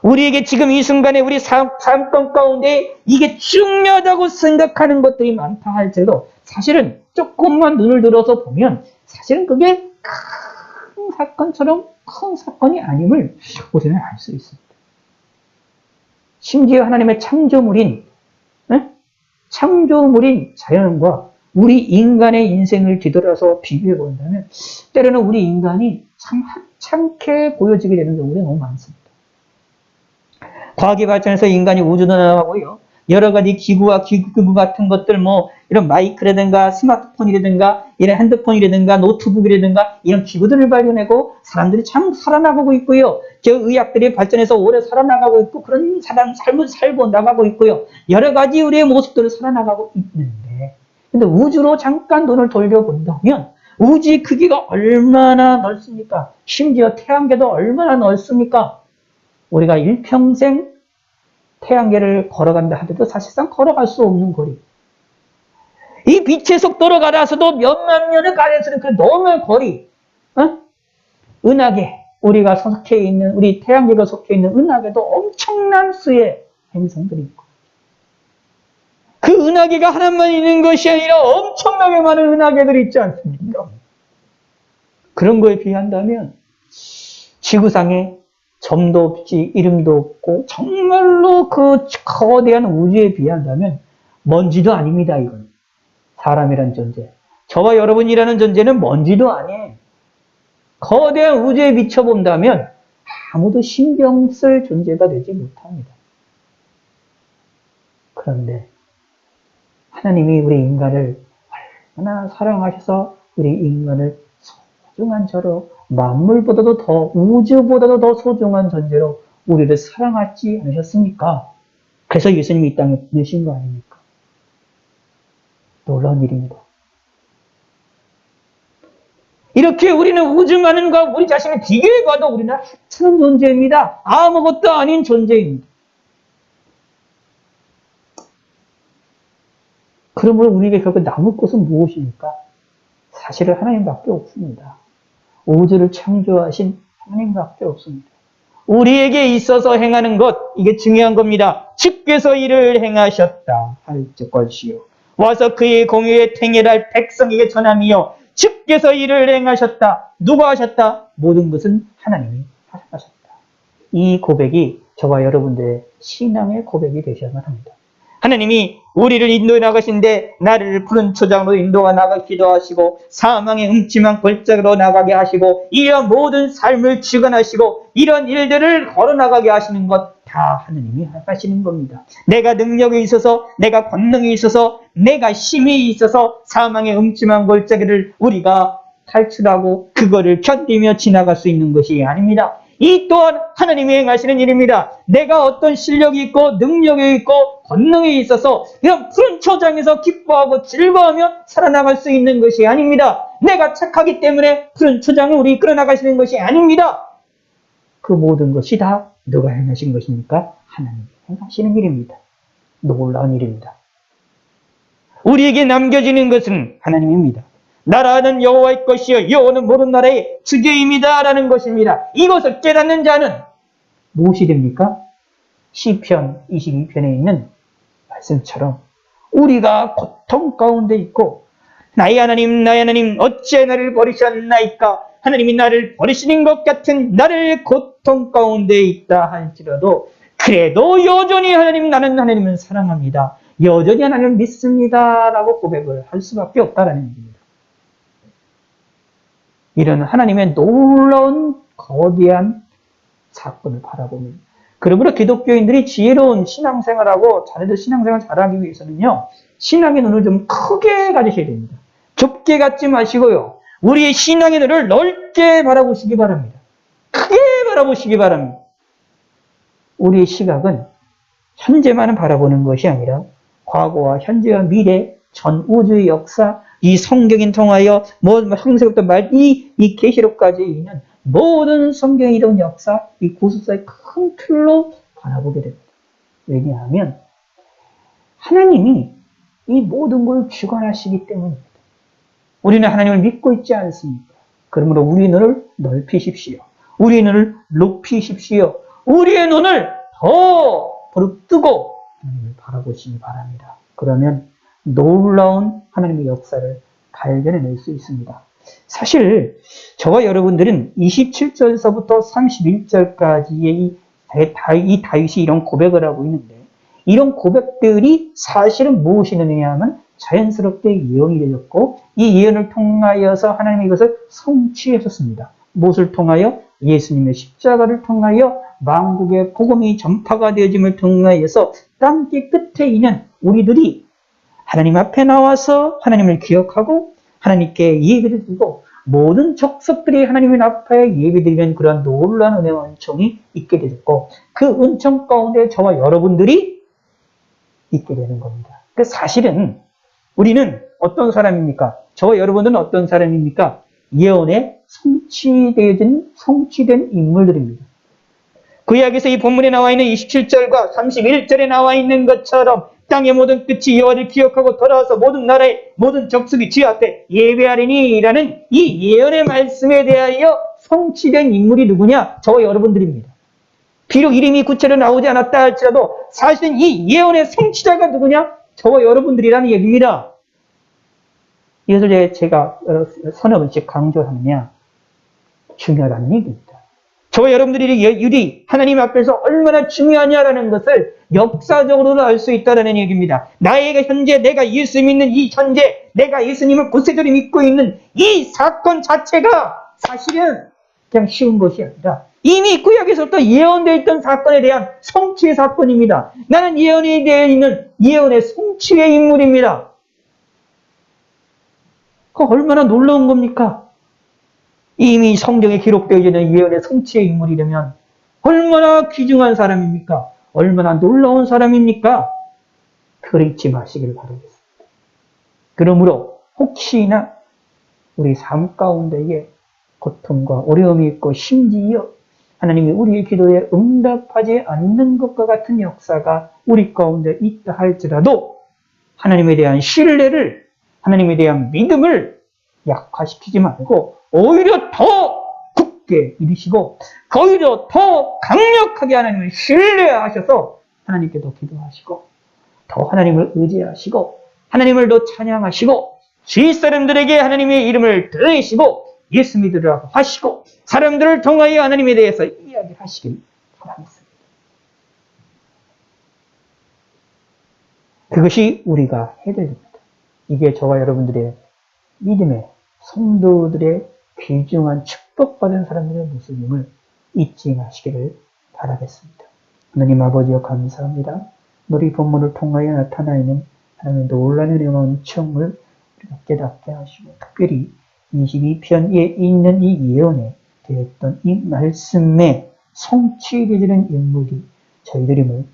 우리에게 지금 이 순간에 우리 삶권 가운데 이게 중요하다고 생각하는 것들이 많다 할지라도 사실은 조금만 눈을 들어서 보면 사실은 그게 큰 사건처럼 큰 사건이 아님을 우리는 알 수 있습니다. 심지어 하나님의 창조물인 자연과 우리 인간의 인생을 뒤돌아서 비교해 본다면 때로는 우리 인간이 참 하찮게 보여지게 되는 경우가 너무 많습니다. 과학이 발전해서 인간이 우주도 나가고요. 여러 가지 기구와 기구 같은 것들, 이런 마이크라든가 스마트폰이라든가, 이런 핸드폰이라든가, 노트북이라든가, 이런 기구들을 발견하고 사람들이 참 살아나가고 있고요. 의학들이 발전해서 오래 살아나가고 있고, 그런 삶을 살고 나가고 있고요. 여러 가지 우리의 모습들을 살아나가고 있는데, 근데 우주로 잠깐 눈을 돌려본다면, 우주의 크기가 얼마나 넓습니까? 심지어 태양계도 얼마나 넓습니까? 우리가 일평생 태양계를 걸어간다 하더라도 사실상 걸어갈 수 없는 거리. 이 빛의 속도로 가라서도 몇만 년을 가려서는 그 넘을 거리. 은하계, 우리가 속해 있는, 우리 태양계가 속해 있는 은하계도 엄청난 수의 행성들이 있고. 그 은하계가 하나만 있는 것이 아니라 엄청나게 많은 은하계들이 있지 않습니까? 그런 거에 비한다면 지구상에 점도 없지 이름도 없고 정말로 그 거대한 우주에 비한다면 먼지도 아닙니다. 이건 사람이란 존재, 저와 여러분이라는 존재는 먼지도 아니에요. 거대한 우주에 비춰본다면 아무도 신경 쓸 존재가 되지 못합니다. 그런데 하나님이 우리 인간을 얼마나 사랑하셔서 우리 인간을 소중한 자로, 만물보다도 더, 우주보다도 더 소중한 존재로 우리를 사랑하지 않으셨습니까? 그래서 예수님이 이 땅에 보내신 거 아닙니까? 놀라운 일입니다. 이렇게 우리는 우주만은과 우리 자신을 비교해봐도 우리는 하찮은 존재입니다. 아무것도 아닌 존재입니다. 그러므로 우리에게 결국 남을 것은 무엇입니까? 사실은 하나님밖에 없습니다. 우주를 창조하신 하나님밖에 없습니다. 우리에게 있어서 행하는 것, 이게 중요한 겁니다. 주께서 이를 행하셨다 할 것이요 와서 그의 공의에 행해할 백성에게 전함이요 주께서 이를 행하셨다. 누가 하셨다? 모든 것은 하나님이 하셨다. 이 고백이 저와 여러분들의 신앙의 고백이 되셔야만 합니다. 하나님이 우리를 인도해 나가신데 나를 푸른 초장으로 인도가 나가기도 하시고 사망의 음침한 골짜기로 나가게 하시고 이러한 모든 삶을 주관하시고 이런 일들을 걸어나가게 하시는 것 다 하나님이 하시는 겁니다. 내가 능력이 있어서, 내가 권능이 있어서, 내가 힘이 있어서 사망의 음침한 골짜기를 우리가 탈출하고 그거를 견디며 지나갈 수 있는 것이 아닙니다. 이 또한 하나님이 행하시는 일입니다. 내가 어떤 실력이 있고 능력이 있고 권능이 있어서 이런 푸른 초장에서 기뻐하고 즐거워하며 살아나갈 수 있는 것이 아닙니다. 내가 착하기 때문에 푸른 초장을 우리 이끌어 나가시는 것이 아닙니다. 그 모든 것이 다 누가 행하신 것입니까? 하나님이 행하시는 일입니다. 놀라운 일입니다. 우리에게 남겨지는 것은 하나님입니다. 나라는 여호와의 것이요 여호와는 모든 나라의 주제입니다 라는 것입니다. 이것을 깨닫는 자는 무엇이 됩니까? 시편 22편에 있는 말씀처럼 우리가 고통 가운데 있고 나의 하나님 어찌 나를 버리셨나이까? 하나님이 나를 버리시는 것 같은 나를 고통 가운데 있다 할지라도 그래도 여전히 나는 하나님을 사랑합니다. 여전히 하나님을 믿습니다 라고 고백을 할 수밖에 없다라는 얘기입니다. 이런 하나님의 놀라운 거대한 사건을 바라보면 그러므로 기독교인들이 지혜로운 신앙생활하고 자네들 신앙생활 잘하기 위해서는요. 신앙의 눈을 좀 크게 가지셔야 됩니다. 좁게 갖지 마시고요. 우리의 신앙의 눈을 넓게 바라보시기 바랍니다. 크게 바라보시기 바랍니다. 우리의 시각은 현재만은 바라보는 것이 아니라 과거와 현재와 미래, 전 우주의 역사, 이 성경인 통하여 창세부터 이 계시록까지 있는 모든 성경에 이런 역사, 이 구속사의 큰 틀로 바라보게 됩니다. 왜냐하면 하나님이 이 모든 걸 주관하시기 때문입니다. 우리는 하나님을 믿고 있지 않습니까? 그러므로 우리의 눈을 넓히십시오. 우리의 눈을 높이십시오. 우리의 눈을 더 부릅뜨고 하나님을 바라보시기 바랍니다. 그러면 놀라운 하나님의 역사를 발견해낼 수 있습니다. 사실 저와 여러분들은 27절서부터 31절까지의 이 다윗이 이런 고백을 하고 있는데 이런 고백들이 사실은 무엇이느냐 하면 자연스럽게 예언이 되었고 이 예언을 통하여서 하나님이 이것을 성취하셨습니다. 무엇을 통하여? 예수님의 십자가를 통하여 만국의 복음이 전파가 되어짐을 통하여서 땅길 끝에 있는 우리들이 하나님 앞에 나와서 하나님을 기억하고 하나님께 예배를 드리고 모든 족속들이 하나님 앞에 예배드리는 그런 놀라운 은혜와 은총이 있게 되었고 그 은총 가운데 저와 여러분들이 있게 되는 겁니다. 그 사실은 우리는 어떤 사람입니까? 저와 여러분들은 어떤 사람입니까? 예언에 성취된 인물들입니다. 구약에서 이 본문에 나와 있는 27절과 31절에 나와 있는 것처럼 땅의 모든 끝이 여호와를 기억하고 돌아와서 모든 나라의 모든 족속이 주 앞에 예배하리니라는 이 예언의 말씀에 대하여 성취된 인물이 누구냐? 저와 여러분들입니다. 비록 이름이 구체로 나오지 않았다 할지라도 사실은 이 예언의 성취자가 누구냐? 저와 여러분들이라는 얘기입니다. 이것을 제가 서너 번씩 강조하느냐? 중요하다는 얘기입니다. 저와 여러분들이 하나님 앞에서 얼마나 중요하냐라는 것을 역사적으로도 알 수 있다는 얘기입니다. 나에게 현재 내가 예수 믿는 이 현재 내가 예수님을 구세주로 믿고 있는 이 사건 자체가 사실은 그냥 쉬운 것이 아니라 이미 구약에서부터 예언되어 있던 사건에 대한 성취의 사건입니다. 나는 예언이 되어 있는 예언의 성취의 인물입니다. 그 얼마나 놀라운 겁니까? 이미 성경에 기록되어 있는 예언의 성취의 인물이라면 얼마나 귀중한 사람입니까? 얼마나 놀라운 사람입니까? 그걸 잊지 마시길 바라겠습니다. 그러므로 혹시나 우리 삶 가운데에 고통과 어려움이 있고 심지어 하나님이 우리의 기도에 응답하지 않는 것과 같은 역사가 우리 가운데 있다 할지라도 하나님에 대한 신뢰를 하나님에 대한 믿음을 약화시키지 말고 오히려 더 굳게 믿으시고 오히려 더 강력하게 하나님을 신뢰하셔서 하나님께도 기도하시고 더 하나님을 의지하시고 하나님을 더 찬양하시고 주위 사람들에게 하나님의 이름을 들으시고 예수 믿으라고 하시고 사람들을 통하여 하나님에 대해서 이야기하시길 바라겠습니다. 그것이 우리가 해야 됩니다. 이게 저와 여러분들의 믿음의 성도들의 귀중한 축복받은 사람들의 모습임을 잊지 마시기를 바라겠습니다. 하나님 아버지여 감사합니다. 우리 본문을 통하여 나타나 있는 하나님의 놀라운 은혜와 은총을 깨닫게 하시고 특별히 22편에 있는 이 예언에 되었던 이 말씀에 성취되는 인물이 저희들임을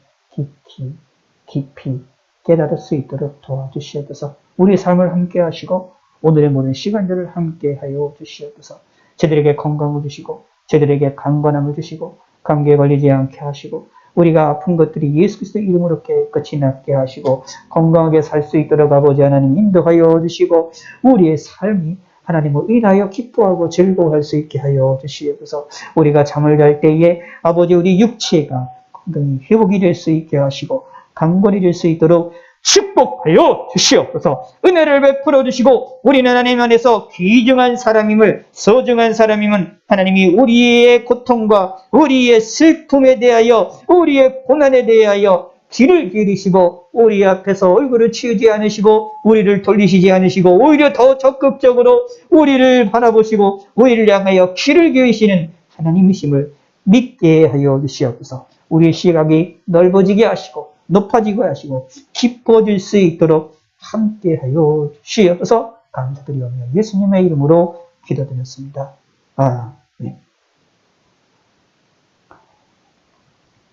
깊이 깨달을 수 있도록 도와주시옵소서. 우리의 삶을 함께 하시고 오늘의 모든 시간들을 함께 하여 주시옵소서. 저들에게 건강을 주시고 저들에게 강건함을 주시고 감기에 걸리지 않게 하시고 우리가 아픈 것들이 예수 그리스도 이름으로 깨끗이 낫게 하시고 건강하게 살 수 있도록 아버지 하나님 인도하여 주시고 우리의 삶이 하나님을 인하여 기뻐하고 즐거워할 수 있게 하여 주시옵소서. 우리가 잠을 잘 때에 아버지 우리 육체가 건강히 회복이 될 수 있게 하시고 강건이 될 수 있도록 축복하여 주시옵소서. 은혜를 베풀어 주시고 우리는 하나님 안에서 귀중한 사람임을 소중한 사람임은 하나님이 우리의 고통과 우리의 슬픔에 대하여 우리의 고난에 대하여 귀를 기울이시고 우리 앞에서 얼굴을 치우지 않으시고 우리를 돌리시지 않으시고 오히려 더 적극적으로 우리를 바라보시고 우리를 향하여 귀를 기울이시는 하나님이심을 믿게 하여 주시옵소서. 우리의 시각이 넓어지게 하시고 높아지게 하시고 깊어질 수 있도록 함께하여 주시옵소서. 감사드리오며 예수님의 이름으로 기도드렸습니다. 아멘.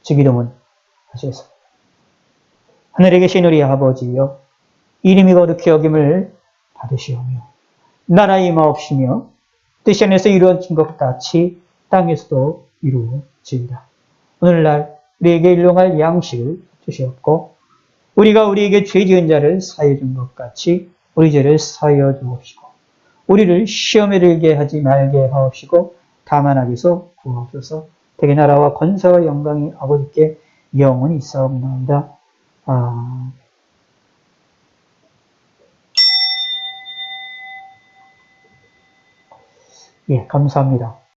주기도문 하시겠습니다. 하늘에 계신 우리 아버지여, 이름이 거룩히 여김을 받으시오며 나라의 임하옵시며 뜻이 하늘에서 이루어진 것 같이 땅에서도 이루어지이다. 오늘날 우리에게 일용할 양식을 주시옵고 우리가 우리에게 죄 지은 자를 사하여 준 것 같이 우리 죄를 사하여 주옵시고 우리를 시험에 들게 하지 말게 하옵시고 다만 악에서 구하옵소서. 대개 나라와 권세와 영광이 아버지께 영원히 있사옵나이다. 예, 감사합니다.